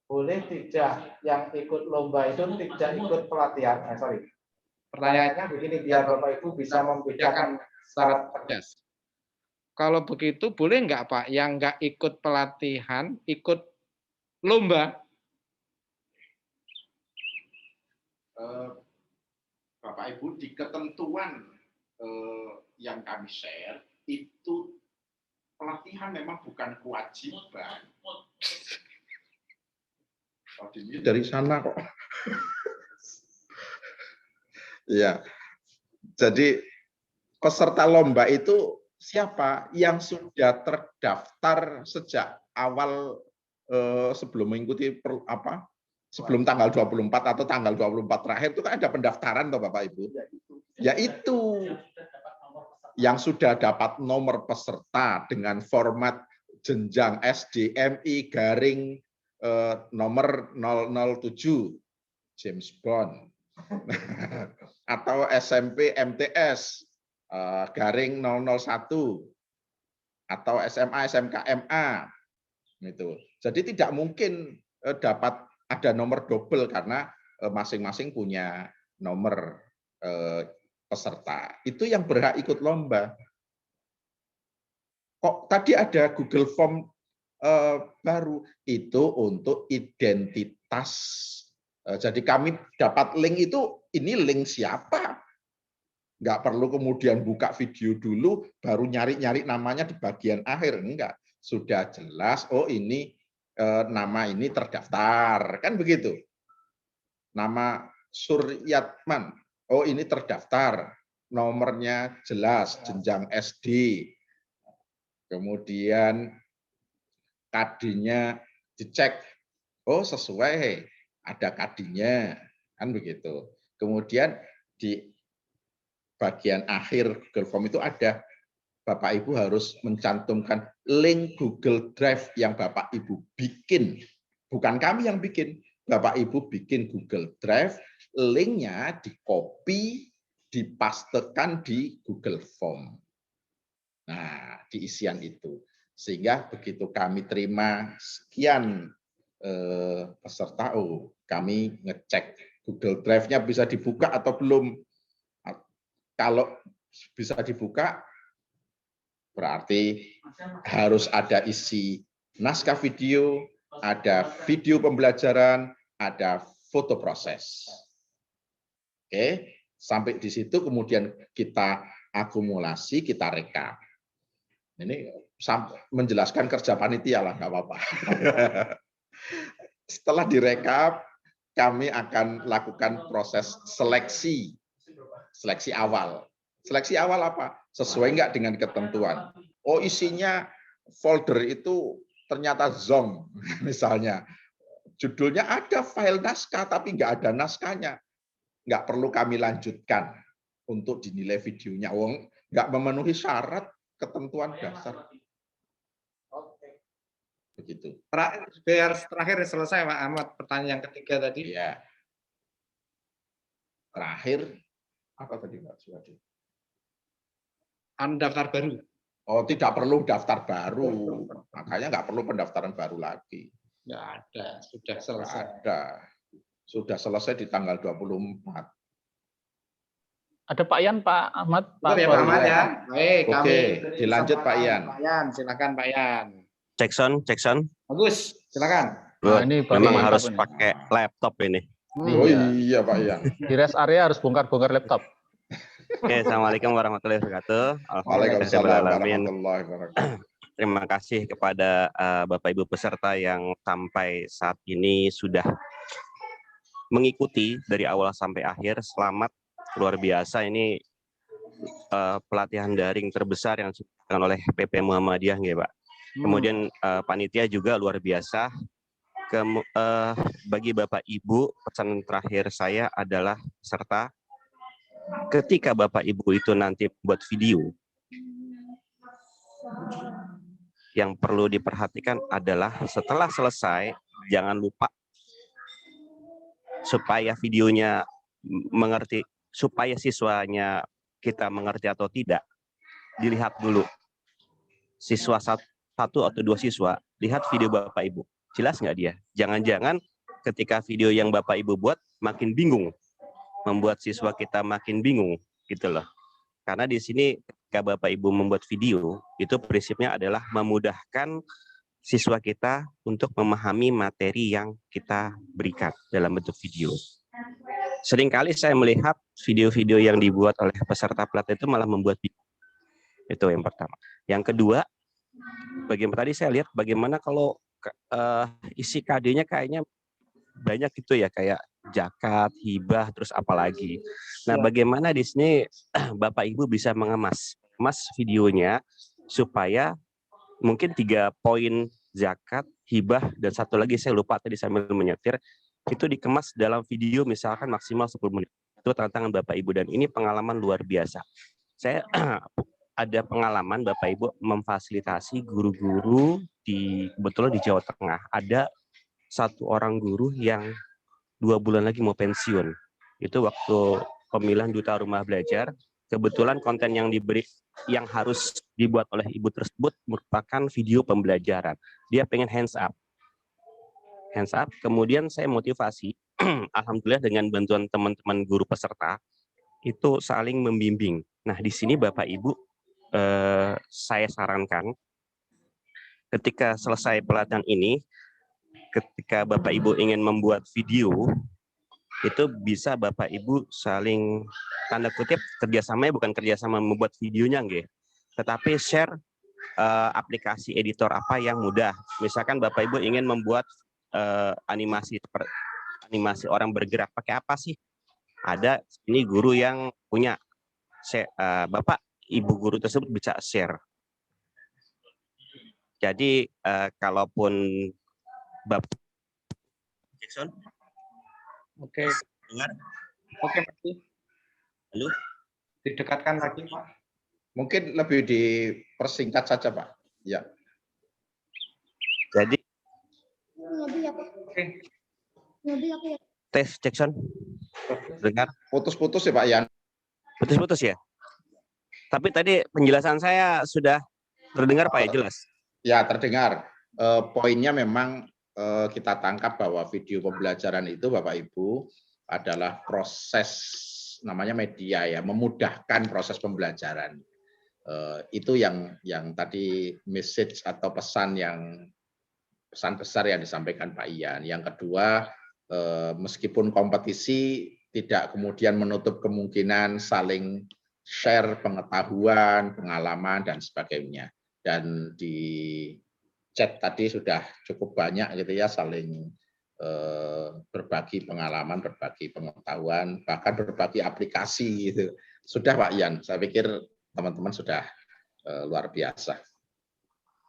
boleh tidak yang ikut lomba itu tidak ikut pelatihan? Pertanyaannya begini biar Bapak Ibu bisa membedakan secara tegas. Kalau begitu boleh nggak Pak yang nggak ikut pelatihan ikut lomba? Bapak Ibu, di ketentuan yang kami share itu pelatihan memang bukan kewajiban. Dari sana kok. Ya, jadi peserta lomba itu siapa? Yang sudah terdaftar sejak awal sebelum mengikuti sebelum tanggal 24 atau tanggal 24 terakhir itu kan ada pendaftaran toh Bapak Ibu. Yaitu yang sudah dapat nomor peserta dengan format jenjang SDMI garing nomor 007 James Bond atau SMP MTS garing 001 atau SMA SMK MA itu. Jadi tidak mungkin dapat ada nomor double karena masing-masing punya nomor peserta. Itu yang berhak ikut lomba. Kok tadi ada Google Form baru itu untuk identitas. Jadi kami dapat link itu, ini link siapa? Nggak perlu kemudian buka video dulu, baru nyari-nyari namanya di bagian akhir. Enggak, sudah jelas, oh ini nama ini terdaftar. Kan begitu. Nama Suryatman, oh ini terdaftar. Nomornya jelas, jenjang SD. Kemudian KD-nya dicek, oh sesuai, ada KD-nya, kan begitu. Kemudian di bagian akhir Google Form itu ada, Bapak Ibu harus mencantumkan link Google Drive yang Bapak Ibu bikin. Bukan kami yang bikin, Bapak Ibu bikin Google Drive, linknya di-copy, dipastekan di Google Form. Nah, di isian itu. Sehingga begitu kami terima sekian peserta, oh kami ngecek Google Drive-nya bisa dibuka atau belum. Kalau bisa dibuka, berarti harus ada isi naskah video, ada video pembelajaran, ada foto proses. Oke, sampai di situ kemudian kita akumulasi, kita rekap. Ini menjelaskan kerja panitia lah, nggak apa-apa. Setelah direkap, kami akan lakukan proses seleksi awal. Seleksi awal apa? Sesuai nggak dengan ketentuan. Oh, isinya folder itu ternyata zonk, misalnya. Judulnya ada file naskah, tapi nggak ada naskahnya. Nggak perlu kami lanjutkan untuk dinilai videonya. Nggak memenuhi syarat ketentuan dasar. Begitu. Biar terakhir selesai Pak Ahmad, pertanyaan yang ketiga tadi. Ya. Terakhir apa tadi Pak Suwadi? Daftar baru. Oh, tidak perlu daftar baru. Makanya nggak perlu pendaftaran baru lagi. Nggak ada, sudah selesai. Nggak ada. Sudah selesai di tanggal 24. Ada Pak Yan, Pak Ahmad, Pak Ahmad ya. Baik, Oke, kami dilanjut Pak Yan. Pak Yan, silakan Pak Yan. Cek sound. Bagus, silakan. Nah, ini Memang mantap harus ini. pakai laptop ini. Oh iya Pak Yan. Di rest area harus bongkar-bongkar laptop. Oke, assalamualaikum warahmatullahi wabarakatuh. Waalaikumsalam Alhamdulillahirrahmanirrahim. warahmatullahi wabarakatuh. Terima kasih kepada Bapak Ibu peserta yang sampai saat ini sudah mengikuti dari awal sampai akhir. Selamat, luar biasa. Ini pelatihan daring terbesar yang dilakukan oleh PP Muhammadiyah, ya Pak. Kemudian panitia juga luar biasa. Bagi Bapak Ibu, pesan terakhir saya adalah peserta, ketika Bapak Ibu itu nanti buat video, yang perlu diperhatikan adalah setelah selesai, jangan lupa supaya videonya mengerti, supaya siswanya kita mengerti atau tidak, dilihat dulu. Siswa satu atau dua siswa, lihat video Bapak Ibu. Jelas nggak dia? Jangan-jangan ketika video yang Bapak Ibu buat makin bingung, membuat siswa kita makin bingung, gitu loh. Karena di sini ketika Bapak Ibu membuat video, itu prinsipnya adalah memudahkan siswa kita untuk memahami materi yang kita berikan dalam bentuk video. Seringkali saya melihat video-video yang dibuat oleh peserta pelatihan itu malah membuat bingung. Itu yang pertama. Yang kedua, bagaimana tadi saya lihat bagaimana kalau isi KD-nya kayaknya banyak gitu ya, kayak zakat, hibah, terus apalagi. Nah, bagaimana di sini Bapak Ibu bisa mengemas videonya supaya mungkin 3 poin zakat, hibah, dan satu lagi saya lupa tadi sambil menyetir, itu dikemas dalam video misalkan maksimal 10 menit. Itu tantangan Bapak Ibu, dan ini pengalaman luar biasa. Saya ada pengalaman Bapak Ibu memfasilitasi guru-guru kebetulan di Jawa Tengah. Ada satu orang guru yang 2 bulan lagi mau pensiun. Itu waktu pemilihan duta rumah belajar. Kebetulan konten yang yang harus dibuat oleh ibu tersebut merupakan video pembelajaran. Dia pengen hands up. Kemudian saya motivasi. Alhamdulillah dengan bantuan teman-teman guru peserta itu saling membimbing. Nah, di sini Bapak Ibu saya sarankan ketika selesai pelatihan ini, ketika Bapak Ibu ingin membuat video, itu bisa Bapak Ibu saling tanda kutip kerjasamanya, bukan kerjasama membuat videonya, nggih, tetapi share aplikasi editor apa yang mudah. Misalkan Bapak Ibu ingin membuat animasi orang bergerak, pakai apa sih? Ada ini guru yang punya, Bapak Ibu guru tersebut bisa share. Jadi kalaupun Bapak Jackson, oke, dengar? oke, masih. Halo? Didekatkan lagi, Pak. Mungkin lebih dipersingkat saja, Pak. Ya. Jadi Oke. tes Jackson, dengar? Putus-putus ya Pak Yan. Putus-putus ya? Tapi tadi penjelasan saya sudah terdengar Pak ya, jelas? Ya, terdengar. Poinnya memang kita tangkap bahwa video pembelajaran itu Bapak Ibu adalah proses, namanya media ya, memudahkan proses pembelajaran. Itu yang tadi message atau pesan besar yang disampaikan Pak Ian. Yang kedua, meskipun kompetisi tidak kemudian menutup kemungkinan saling share pengetahuan, pengalaman, dan sebagainya. Dan di chat tadi sudah cukup banyak gitu ya, saling berbagi pengalaman, berbagi pengetahuan, bahkan berbagi aplikasi gitu. Sudah Pak Ian, saya pikir teman-teman sudah luar biasa.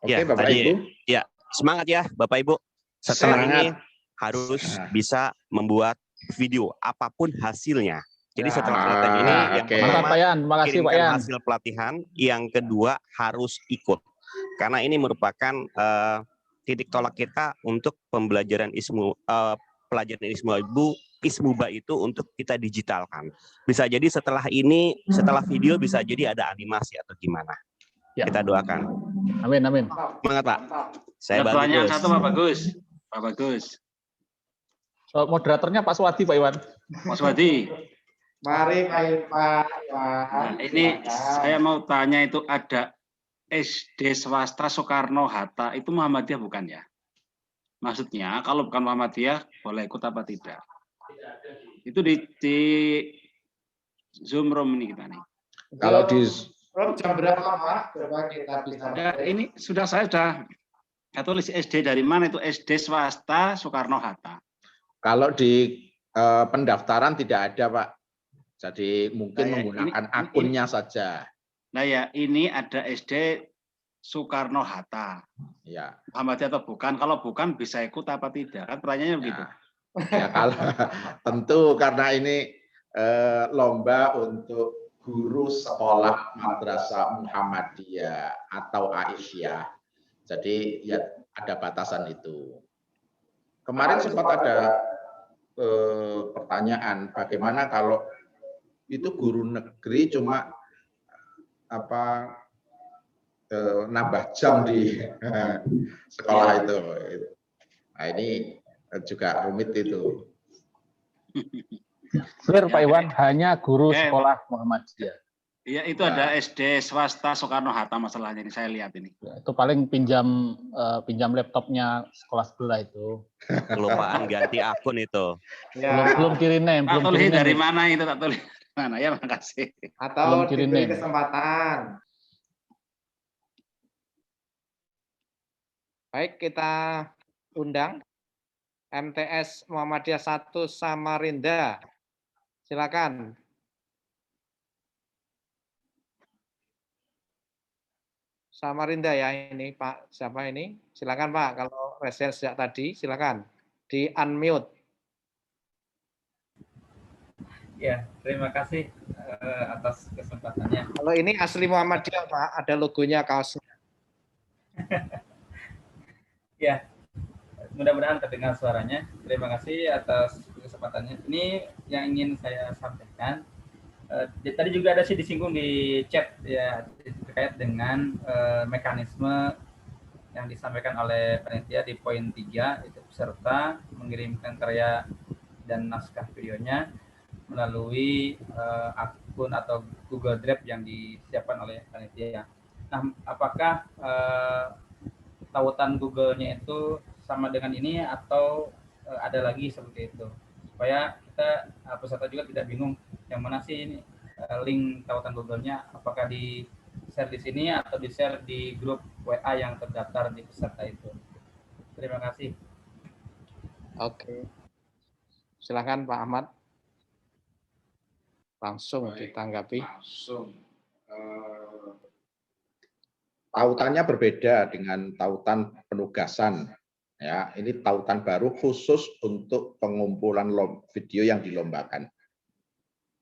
Oke ya, Bapak Ibu. Ya, semangat ya Bapak Ibu. Setelah ini harus bisa membuat video apapun hasilnya. Jadi setelah pelatihan ini yang pertama kirimkan hasil pelatihan, yang kedua harus ikut. Karena ini merupakan titik tolak kita untuk pembelajaran pelajaran Ismuba itu untuk kita digitalkan. Bisa jadi setelah ini, setelah video bisa jadi ada animasi atau gimana. Ya. Kita doakan. Amin, amin. Semangat Pak. Saya bantu pertanyaan Gus. satu Pak Bagus. Pak Bagus. Moderatornya Pak Swadi, Pak Iwan. Pak Swadi. Mari Pak. Nah, ini saya mau tanya, itu ada SD swasta Soekarno-Hatta, itu Muhammadiyah bukan ya? Maksudnya kalau bukan Muhammadiyah boleh ikut apa tidak? Itu di Zoom room ini kita nih. Kalau di jam berapa Pak? Coba kita bisa. Ini saya sudah tulis SD dari mana, itu SD swasta Soekarno-Hatta. Kalau di pendaftaran tidak ada Pak. Jadi mungkin menggunakan akunnya saja. Nah ya, ini ada SD Soekarno-Hatta. Ya. Muhammadiyah atau bukan? Kalau bukan bisa ikut apa tidak? Kan pertanyaannya begitu. Ya kalau tentu karena ini lomba untuk guru sekolah madrasah Muhammadiyah atau Aisyah. Jadi ya ada batasan itu. Kemarin sempat ada pertanyaan bagaimana kalau itu guru negeri cuma nambah jam di sekolah itu. Nah ini juga rumit itu. Clear Pak Iwan, hanya guru sekolah Muhammadiyah. Iya, itu ada SD swasta Soekarno-Hatta masalahnya ini, saya lihat ini. Ya, itu paling pinjam laptopnya sekolah sebelah itu. Kelupaan ganti akun itu. Ya. Belum kirim name. Tak tulis dari mana itu, tak tulis dari mana ya, makasih. Atau diberi kesempatan. Baik, kita undang MTS Muhammadiyah 1 Samarinda. Silakan. Samarinda ya ini Pak. Siapa ini? Silakan Pak. Kalau resen sejak tadi, silakan di unmute. Ya, terima kasih atas kesempatannya. Kalau ini asli Muhammadiyah Pak, ada logonya kaosnya. Ya, mudah-mudahan terdengar suaranya. Terima kasih atas kesempatannya. Ini yang ingin saya sampaikan. Tadi juga ada sih disinggung di chat ya terkait dengan mekanisme yang disampaikan oleh panitia di poin 3, itu peserta mengirimkan karya dan naskah videonya melalui akun atau Google Drive yang disiapkan oleh panitia. Nah, apakah tautan Google-nya itu sama dengan ini atau ada lagi seperti itu? Supaya kita peserta juga tidak bingung yang mana sih ini link tautan Google-nya, apakah di share di sini atau di share di grup WA yang terdaftar di peserta itu. Terima kasih. Oke. Silakan Pak Ahmad. Langsung ditanggapi. Langsung. Tautannya berbeda dengan tautan penugasan. Ya, ini tautan baru khusus untuk pengumpulan video yang dilombakan.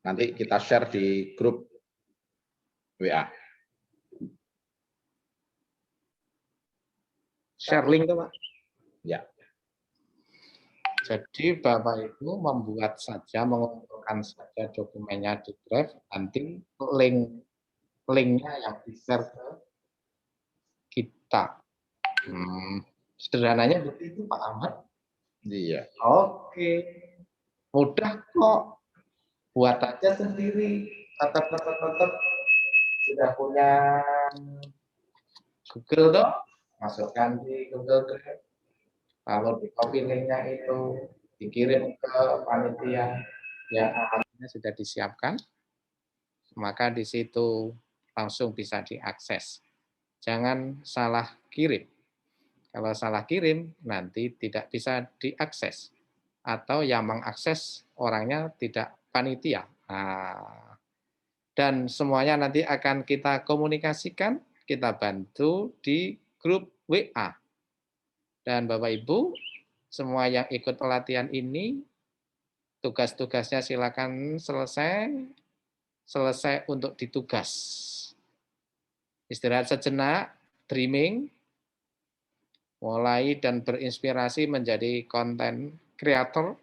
Nanti kita share di grup WA. Share link tuh Pak. Ya. Jadi Bapak Ibu membuat saja, mengumpulkan saja dokumennya di Drive, nanti linknya yang di-share ke kita. Sederhananya begitu Pak Ahmad. Iya. Oke. Mudah kok. Buat aja sendiri. Tetap sudah punya Google toh, masukkan di Google Drive. Kalau di copy linknya itu dikirim ke panitia yang akunnya sudah disiapkan, maka di situ langsung bisa diakses. Jangan salah kirim. Kalau salah kirim, nanti tidak bisa diakses. Atau yang mengakses orangnya tidak panitia. Nah, dan semuanya nanti akan kita komunikasikan, kita bantu di grup WA. Dan Bapak Ibu, semua yang ikut pelatihan ini, tugas-tugasnya silakan selesai untuk ditugas. Istirahat sejenak, dreaming, mulai dan berinspirasi menjadi konten kreator,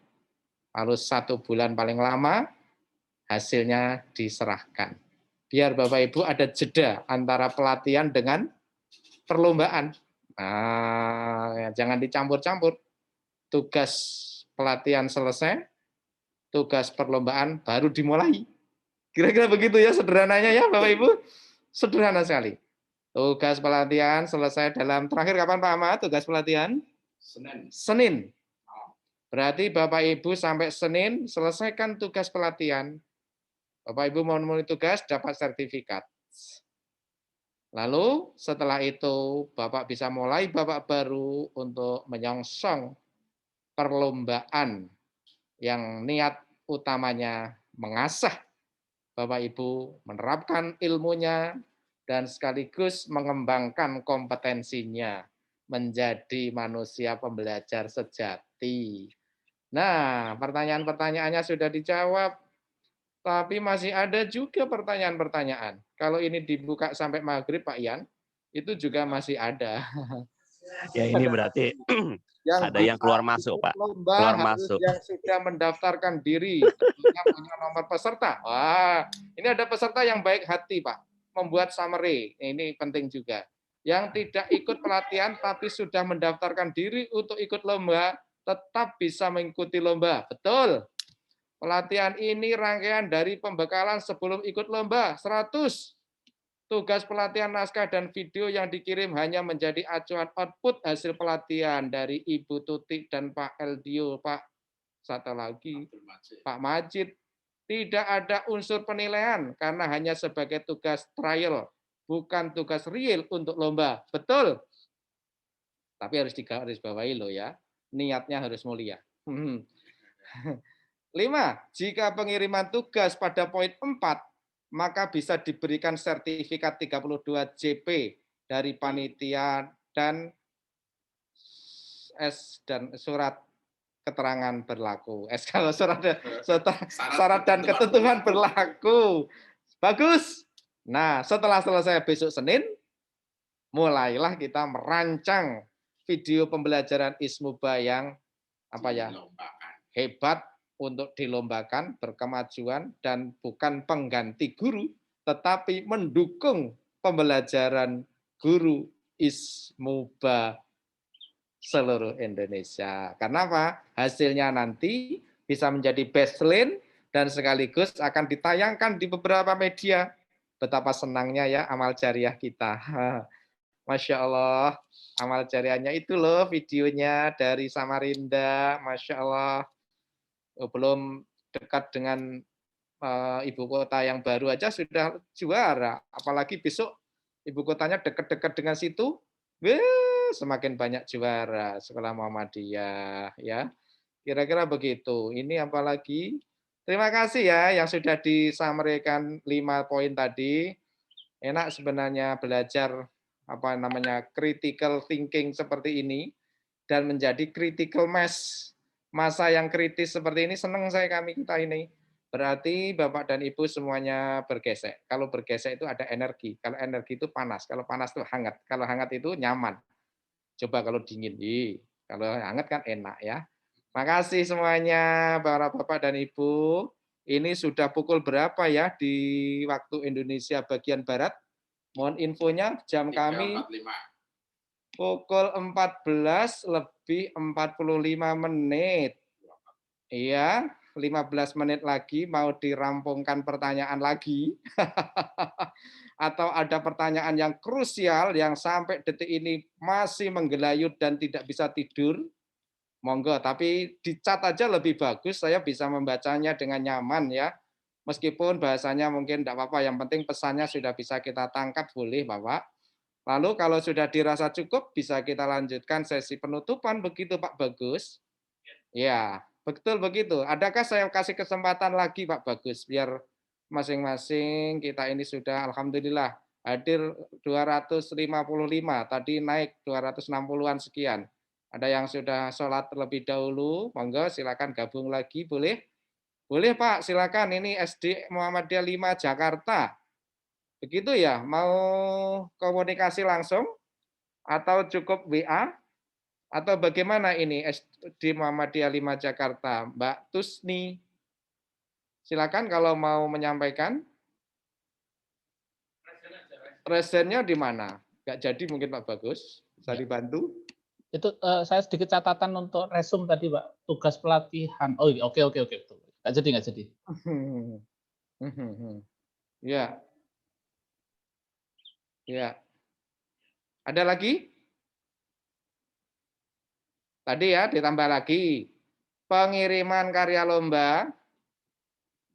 lalu 1 bulan paling lama, hasilnya diserahkan. Biar Bapak Ibu ada jeda antara pelatihan dengan perlombaan. Nah, ya, jangan dicampur-campur. Tugas pelatihan selesai, tugas perlombaan baru dimulai. Kira-kira begitu ya sederhananya ya Bapak Ibu. Sederhana sekali. Tugas pelatihan selesai dalam terakhir kapan Pak Ahmad? Tugas pelatihan? Senin. Berarti Bapak Ibu sampai Senin selesaikan tugas pelatihan. Bapak Ibu mau memenuhi tugas dapat sertifikat. Lalu setelah itu Bapak bisa mulai babak baru untuk menyongsong perlombaan yang niat utamanya mengasah Bapak Ibu menerapkan ilmunya dan sekaligus mengembangkan kompetensinya menjadi manusia pembelajar sejati. Nah, pertanyaan-pertanyaannya sudah dijawab, tapi masih ada juga pertanyaan-pertanyaan. Kalau ini dibuka sampai maghrib, Pak Ian, itu juga masih ada. Ya ini berarti ada yang keluar masuk, Pak. Lomba Keluar harus masuk. yang sudah mendaftarkan diri, tentunya punya nomor peserta. Wah, ini ada peserta yang baik hati, Pak. Membuat summary, ini penting juga. Yang tidak ikut pelatihan tapi sudah mendaftarkan diri untuk ikut lomba, tetap bisa mengikuti lomba. Betul. Pelatihan ini rangkaian dari pembekalan sebelum ikut lomba, 100. Tugas pelatihan naskah dan video yang dikirim hanya menjadi acuan output hasil pelatihan dari Ibu Tuti dan Pak Eldio, Pak satu lagi, Pak Majid. Tidak ada unsur penilaian karena hanya sebagai tugas trial, bukan tugas real untuk lomba. Betul. Tapi harus digarisbawahi loh ya, niatnya harus mulia. 5. Jika pengiriman tugas pada poin 4, maka bisa diberikan sertifikat 32 JP dari panitia dan surat keterangan berlaku. Kalau syarat dan ketentuan berlaku. Bagus. Nah, setelah selesai besok Senin, mulailah kita merancang video pembelajaran Ismuba yang hebat untuk dilombakan, berkemajuan, dan bukan pengganti guru, tetapi mendukung pembelajaran guru Ismuba seluruh Indonesia. Karena apa? Hasilnya nanti bisa menjadi baseline dan sekaligus akan ditayangkan di beberapa media. Betapa senangnya ya amal jariah kita. Masya Allah, amal jariahnya itu loh videonya dari Samarinda. Masya Allah. Belum dekat dengan ibu kota yang baru aja sudah juara. Apalagi besok ibu kotanya dekat-dekat dengan situ, semakin banyak juara sekolah Muhammadiyah ya. Kira-kira begitu. Ini apalagi? Terima kasih ya yang sudah disampaikan 5 poin tadi. Enak sebenarnya belajar critical thinking seperti ini dan menjadi critical mass. Masa yang kritis seperti ini senang kita ini. Berarti Bapak dan Ibu semuanya bergesek. Kalau bergesek itu ada energi. Kalau energi itu panas. Kalau panas itu hangat. Kalau hangat itu nyaman. Coba kalau dingin. Kalau hangat kan enak ya. Makasih semuanya para Bapak dan Ibu. Ini sudah pukul berapa ya di waktu Indonesia bagian Barat? Mohon infonya jam kami pukul 14 lebih 45 menit. Iya, 15 menit lagi mau dirampungkan pertanyaan lagi. Atau ada pertanyaan yang krusial yang sampai detik ini masih menggelayut dan tidak bisa tidur. Monggo, tapi dicat aja lebih bagus, saya bisa membacanya dengan nyaman ya. Meskipun bahasanya mungkin tidak apa-apa, yang penting pesannya sudah bisa kita tangkap, boleh Bapak. Lalu kalau sudah dirasa cukup, bisa kita lanjutkan sesi penutupan, begitu Pak Bagus? Ya, betul begitu. Adakah saya kasih kesempatan lagi Pak Bagus, biar masing-masing kita ini sudah alhamdulillah hadir 255, tadi naik 260-an sekian. Ada yang sudah sholat terlebih dahulu, monggo silakan gabung lagi, boleh? Boleh Pak, silakan. Ini SD Muhammadiyah 5 Jakarta. Begitu ya, mau komunikasi langsung atau cukup WA? Atau bagaimana ini SD Muhammadiyah 5 Jakarta, Mbak Tusni? Silakan kalau mau menyampaikan. Resennya di mana? Nggak jadi mungkin Pak Bagus, bisa dibantu? Itu saya sedikit catatan untuk resume tadi, Pak. Tugas pelatihan. Oh, oke. Betul. Nggak jadi. Ya. Ya. Ada lagi? Tadi ya, ditambah lagi. Pengiriman karya lomba.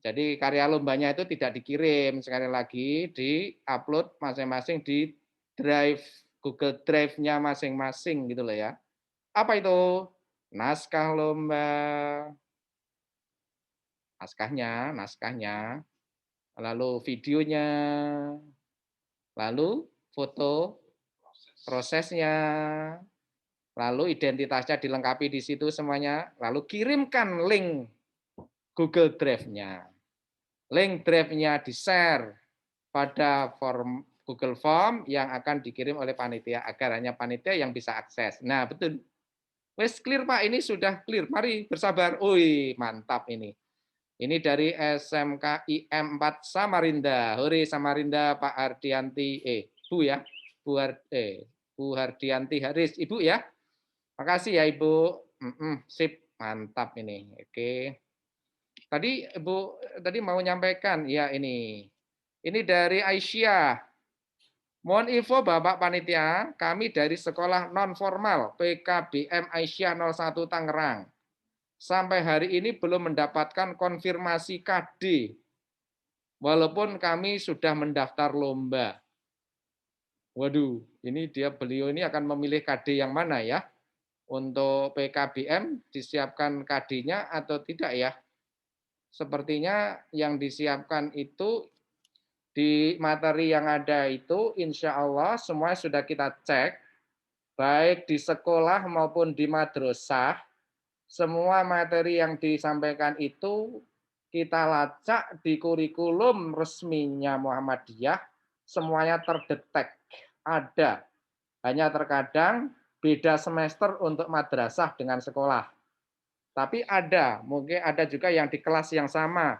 Jadi karya lombanya itu tidak dikirim, sekali lagi di-upload masing-masing di drive, Google Drive-nya masing-masing gitu loh ya. Apa itu? Naskah lomba. Naskahnya, lalu videonya, lalu foto prosesnya, lalu identitasnya dilengkapi di situ semuanya, lalu kirimkan link Google Drive-nya. Link drive-nya di-share pada form Google Form yang akan dikirim oleh panitia agar hanya panitia yang bisa akses. Nah, betul. Wes clear Pak, ini sudah clear. Mari bersabar. Wih, mantap ini. Ini dari SMK IM 4 Samarinda. Hore Samarinda Pak Hardianti Bu ya. Bu Hardianti Haris, Ibu ya. Makasih ya Ibu. Sip, mantap ini. Oke. Tadi Ibu mau nyampaikan ya ini. Ini dari Aisyah. Mohon info Bapak Panitia, kami dari sekolah non formal PKBM Aisyah 01 Tangerang. Sampai hari ini belum mendapatkan konfirmasi KD. Walaupun kami sudah mendaftar lomba. Waduh, ini beliau ini akan memilih KD yang mana ya? Untuk PKBM disiapkan KD-nya atau tidak ya? Sepertinya yang disiapkan itu di materi yang ada itu insya Allah semua sudah kita cek, baik di sekolah maupun di madrasah, semua materi yang disampaikan itu kita lacak di kurikulum resminya Muhammadiyah, semuanya terdetek, ada. Hanya terkadang beda semester untuk madrasah dengan sekolah. Tapi ada, mungkin ada juga yang di kelas yang sama,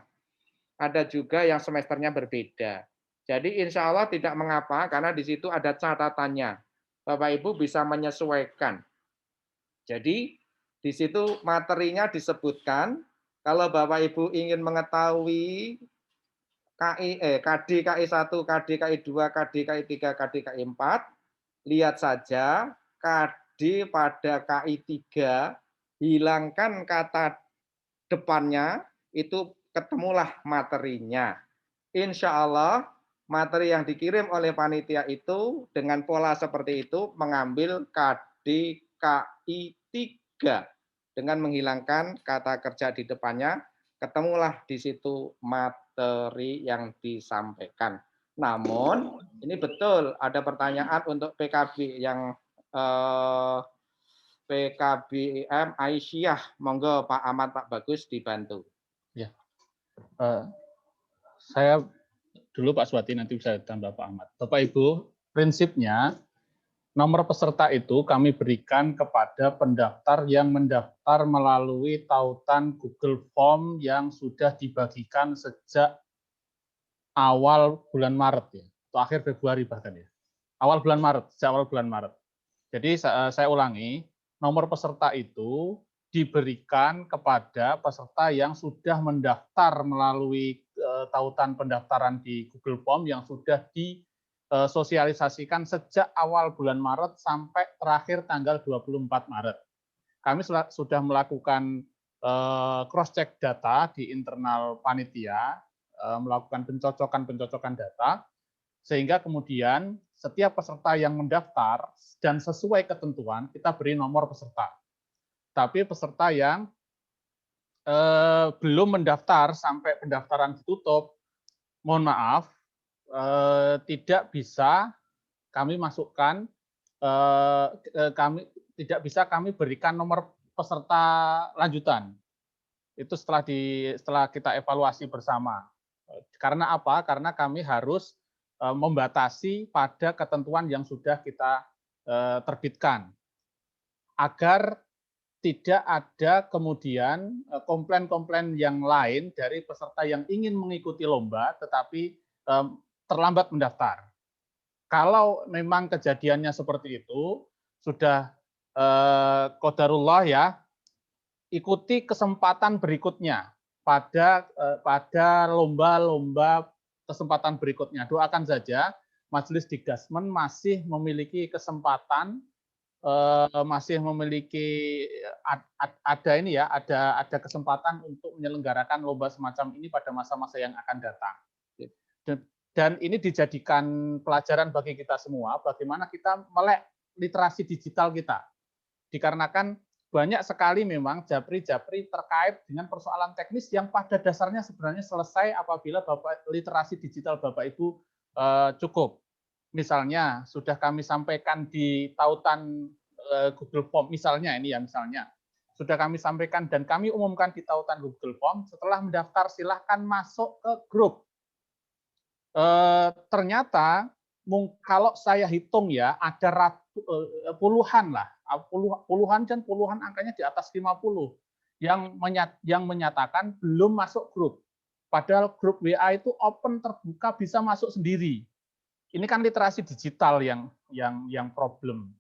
ada juga yang semesternya berbeda. Jadi insya Allah tidak mengapa, karena di situ ada catatannya. Bapak Ibu bisa menyesuaikan. Jadi di situ materinya disebutkan, kalau Bapak Ibu ingin mengetahui KD KI1, KD KI2, KD KI3, KD KI4, lihat saja KD pada KI3, hilangkan kata depannya, itu ketemulah materinya. Insya Allah materi yang dikirim oleh panitia itu dengan pola seperti itu mengambil KD KI3 dengan menghilangkan kata kerja di depannya, ketemulah di situ materi yang disampaikan. Namun ini betul ada pertanyaan untuk PKB yang PKBM Aisyah, monggo Pak Ahmad, Pak Bagus dibantu. Ya, saya dulu Pak Swati, nanti bisa tambah Pak Ahmad. Bapak Ibu, prinsipnya nomor peserta itu kami berikan kepada pendaftar yang mendaftar melalui tautan Google Form yang sudah dibagikan sejak awal bulan Maret ya, atau akhir Februari bahkan ya. Sejak awal bulan Maret. Jadi saya ulangi, nomor peserta itu diberikan kepada peserta yang sudah mendaftar melalui tautan pendaftaran di Google Form yang sudah disosialisasikan sejak awal bulan Maret sampai terakhir tanggal 24 Maret. Kami sudah melakukan cross-check data di internal panitia, melakukan pencocokan data, sehingga kemudian setiap peserta yang mendaftar dan sesuai ketentuan kita beri nomor peserta. Tapi peserta yang belum mendaftar sampai pendaftaran ditutup, mohon maaf, tidak bisa kami masukkan, kami berikan nomor peserta lanjutan. Itu setelah kita evaluasi bersama. Karena apa? Karena kami harus membatasi pada ketentuan yang sudah kita terbitkan. agar tidak ada kemudian komplain-komplain yang lain dari peserta yang ingin mengikuti lomba tetapi terlambat mendaftar. Kalau memang kejadiannya seperti itu, sudah qadarullah ya, ikuti kesempatan berikutnya pada lomba-lomba kesempatan berikutnya. Doakan saja Majelis Dikdasmen masih memiliki kesempatan, masih memiliki ada kesempatan untuk menyelenggarakan lomba semacam ini pada masa-masa yang akan datang. Dan ini dijadikan pelajaran bagi kita semua, bagaimana kita melek literasi digital kita. Dikarenakan banyak sekali memang japri-japri terkait dengan persoalan teknis yang pada dasarnya sebenarnya selesai apabila literasi digital Bapak Ibu cukup. Misalnya sudah kami sampaikan di tautan Google Form, misalnya ini ya, misalnya sudah kami sampaikan dan kami umumkan di tautan Google Form, setelah mendaftar silahkan masuk ke grup. Ternyata kalau saya hitung ya ada puluhan lah, puluhan angkanya di atas 50 yang menyatakan belum masuk grup. Padahal grup WA itu open, terbuka, bisa masuk sendiri. Ini kan literasi digital yang problem.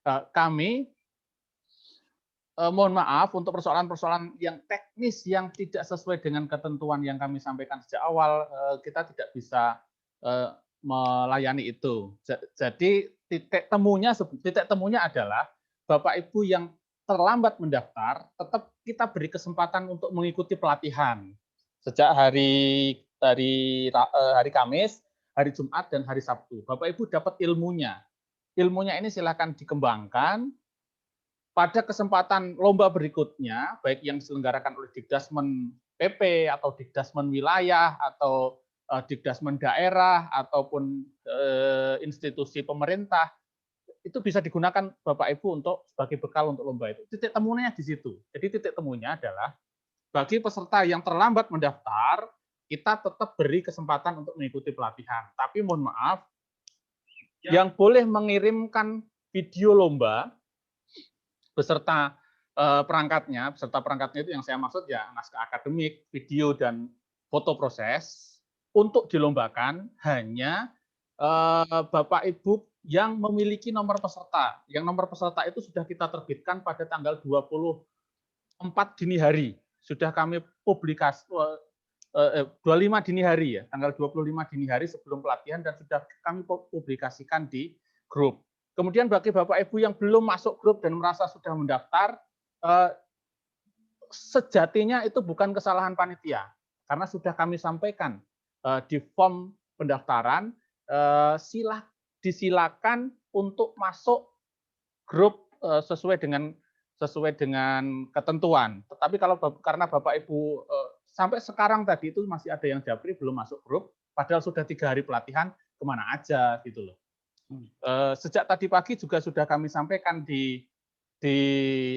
Kami mohon maaf untuk persoalan-persoalan yang teknis yang tidak sesuai dengan ketentuan yang kami sampaikan sejak awal, kita tidak bisa melayani itu. Jadi titik temunya adalah Bapak Ibu yang terlambat mendaftar, tetap kita beri kesempatan untuk mengikuti pelatihan sejak hari Kamis, hari Jumat, dan hari Sabtu. Bapak Ibu dapat ilmunya. Ilmunya ini silakan dikembangkan. Pada kesempatan lomba berikutnya, baik yang diselenggarakan oleh Dikdasmen PP atau Dikdasmen wilayah atau Dikdasmen daerah ataupun institusi pemerintah, itu bisa digunakan Bapak Ibu untuk sebagai bekal untuk lomba itu. Titik temunya di situ. Jadi titik temunya adalah bagi peserta yang terlambat mendaftar, kita tetap beri kesempatan untuk mengikuti pelatihan. Tapi mohon maaf, yang boleh mengirimkan video lomba beserta perangkatnya itu yang saya maksud ya naskah akademik, video, dan foto proses untuk dilombakan hanya Bapak Ibu yang memiliki nomor peserta. Yang nomor peserta itu sudah kita terbitkan pada tanggal 24 dini hari. Sudah kami publikasi 25 dini hari ya, tanggal 25 dini hari sebelum pelatihan dan sudah kami publikasikan di grup. Kemudian bagi Bapak Ibu yang belum masuk grup dan merasa sudah mendaftar, sejatinya itu bukan kesalahan panitia, karena sudah kami sampaikan di form pendaftaran, disilakan untuk masuk grup sesuai dengan ketentuan. Tetapi karena Bapak Ibu sampai sekarang tadi itu masih ada yang japri belum masuk grup, padahal sudah 3 hari pelatihan, kemana aja gitu loh. Sejak tadi pagi juga sudah kami sampaikan di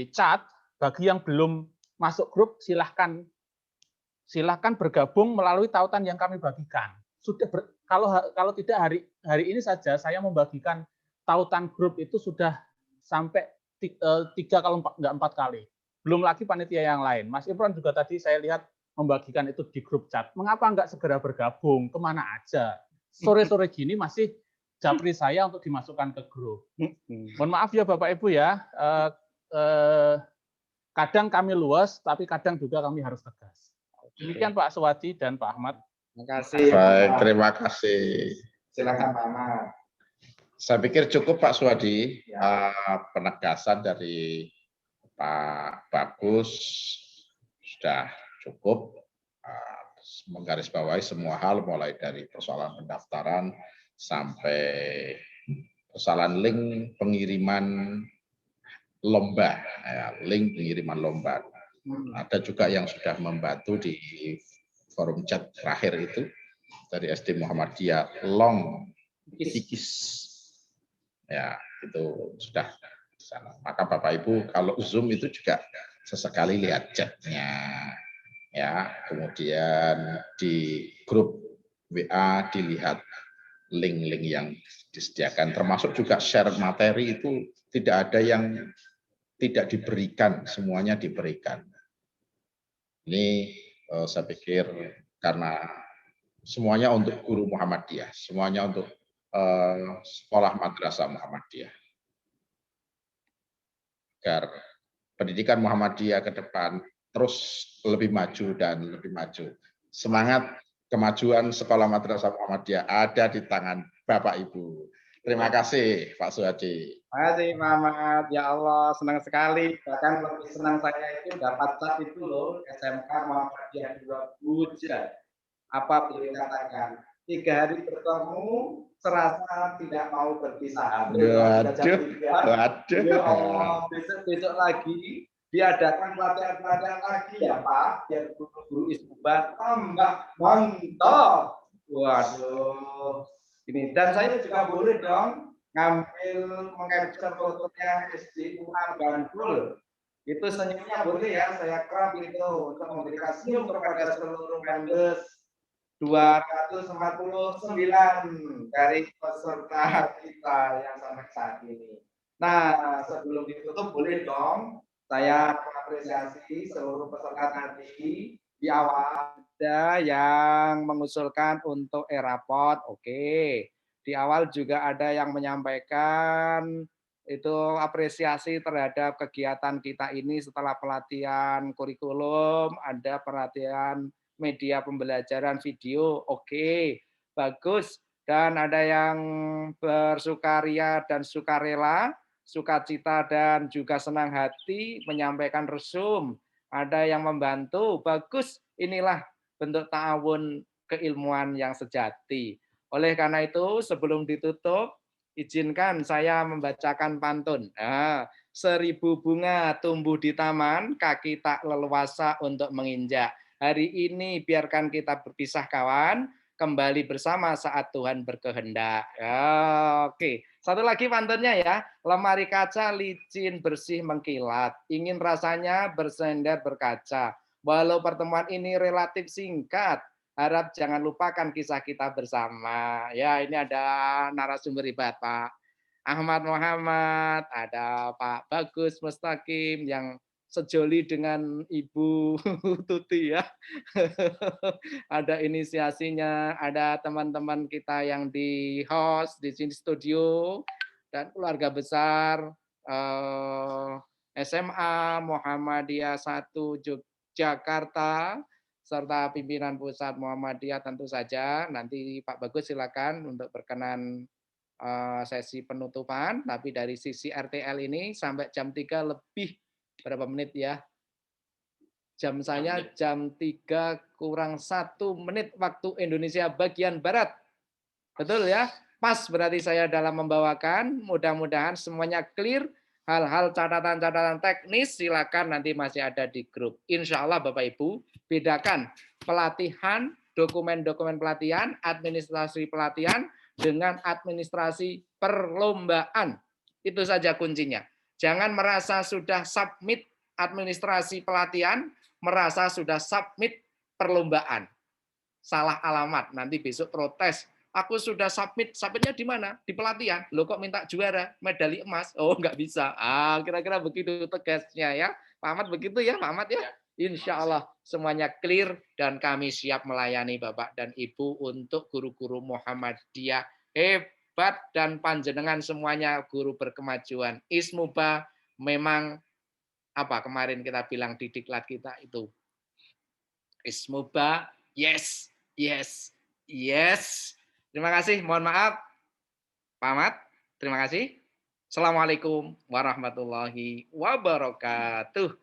chat, bagi yang belum masuk grup silahkan bergabung melalui tautan yang kami bagikan. Kalau tidak hari ini saja saya membagikan tautan grup itu sudah sampai 3 kalau enggak 4 kali. Belum lagi panitia yang lain. Mas Imron juga tadi saya lihat membagikan itu di grup chat. Mengapa enggak segera bergabung? Kemana aja? Sore-sore gini masih japri saya untuk dimasukkan ke grup. Mohon maaf ya Bapak Ibu ya, kadang kami luas, tapi kadang juga kami harus tegas. Demikian Pak Suwadi dan Pak Ahmad. Terima kasih. Baik, terima kasih. Silakan Pak Ahmad. Saya pikir cukup Pak Suwadi, penegasan dari Pak Bagus sudah cukup menggarisbawahi semua hal mulai dari persoalan pendaftaran sampai persoalan link pengiriman lomba, link pengiriman lomba. Ada juga yang sudah membantu di forum chat terakhir itu dari SD Muhammadiyah Long Ikis, ya itu sudah di sana. Maka Bapak Ibu kalau Zoom itu juga sesekali lihat chatnya, ya. Kemudian di grup WA dilihat link-link yang disediakan, termasuk juga share materi itu tidak ada yang tidak diberikan, semuanya diberikan. Ini saya pikir karena semuanya untuk guru Muhammadiyah, semuanya untuk sekolah madrasah Muhammadiyah. Agar pendidikan Muhammadiyah ke depan terus lebih maju dan lebih maju. Semangat kemajuan sekolah madrasah Muhammadiyah ada di tangan Bapak Ibu. Terima kasih Pak Suhadi. Terima kasih Pak Ahmad. Ya Allah, senang sekali. Bahkan lebih senang saya itu dapat cat itu loh, SMK Muhammadiyah 2 Buja. Apa beliau katakan? 3 hari bertemu, serasa tidak mau berpisah. Waduh. Ya Allah, besok lagi diadakan pelatihan-pelatihan lagi ya Pak, biar guru-guru ismuba tambah mantap. Waduh, ini dan saya juga boleh dong ngambil mengcapture fotonya SD UA Bandul. Itu senyumnya boleh ya, saya crop itu untuk memberikan senyum kepada seluruh members 249 dari peserta kita yang sampai saat ini. Nah, sebelum ditutup boleh dong saya mengapresiasi seluruh peserta tadi. Di awal ada yang mengusulkan untuk e-raport, oke. Di awal juga ada yang menyampaikan itu apresiasi terhadap kegiatan kita ini setelah pelatihan kurikulum, ada pelatihan media pembelajaran video, oke, bagus. Dan ada yang bersukaria dan sukarela, sukacita dan juga senang hati menyampaikan resum. Ada yang membantu, bagus. Inilah bentuk ta'awun keilmuan yang sejati. Oleh karena itu, sebelum ditutup, izinkan saya membacakan pantun. 1000 bunga tumbuh di taman, kaki tak leluasa untuk menginjak. Hari ini biarkan kita berpisah kawan, kembali bersama saat Tuhan berkehendak. Oke, satu lagi pantunnya ya. Lemari kaca licin bersih mengkilat, ingin rasanya bersender berkaca. Walau pertemuan ini relatif singkat, harap jangan lupakan kisah kita bersama. Ya, ini ada narasumber hebat Pak Ahmad Muhammad, ada Pak Bagus Mustaqim yang sejoli dengan Ibu Tuti ya. Ada inisiasinya, ada teman-teman kita yang di host di sini studio dan keluarga besar SMA Muhammadiyah 1 Yogyakarta serta pimpinan pusat Muhammadiyah tentu saja. Nanti Pak Bagus silakan untuk berkenan sesi penutupan, tapi dari sisi RTL ini sampai jam 3 lebih berapa menit ya? Jam saya jam 3 kurang 1 menit waktu Indonesia bagian Barat. Betul ya? Pas berarti saya dalam membawakan. Mudah-mudahan semuanya clear. Hal-hal catatan-catatan teknis silakan nanti masih ada di grup. Insya Allah Bapak Ibu, bedakan pelatihan, dokumen-dokumen pelatihan, administrasi pelatihan dengan administrasi perlombaan. Itu saja kuncinya. Jangan merasa sudah submit administrasi pelatihan, merasa sudah submit perlombaan. Salah alamat, nanti besok protes. Aku sudah submitnya di mana? Di pelatihan. Loh kok minta juara, medali emas? Oh nggak bisa. Kira-kira begitu tegasnya ya. Pak Ahmad begitu ya, Pak Ahmad ya. Insya Allah semuanya clear dan kami siap melayani Bapak dan Ibu untuk guru-guru Muhammadiyah hebat dan panjenengan semuanya guru berkemajuan. Ismuba memang apa kemarin kita bilang di diklat kita itu. Ismuba, yes, yes, yes. Terima kasih, mohon maaf. Pak Ahmad, terima kasih. Assalamualaikum warahmatullahi wabarakatuh.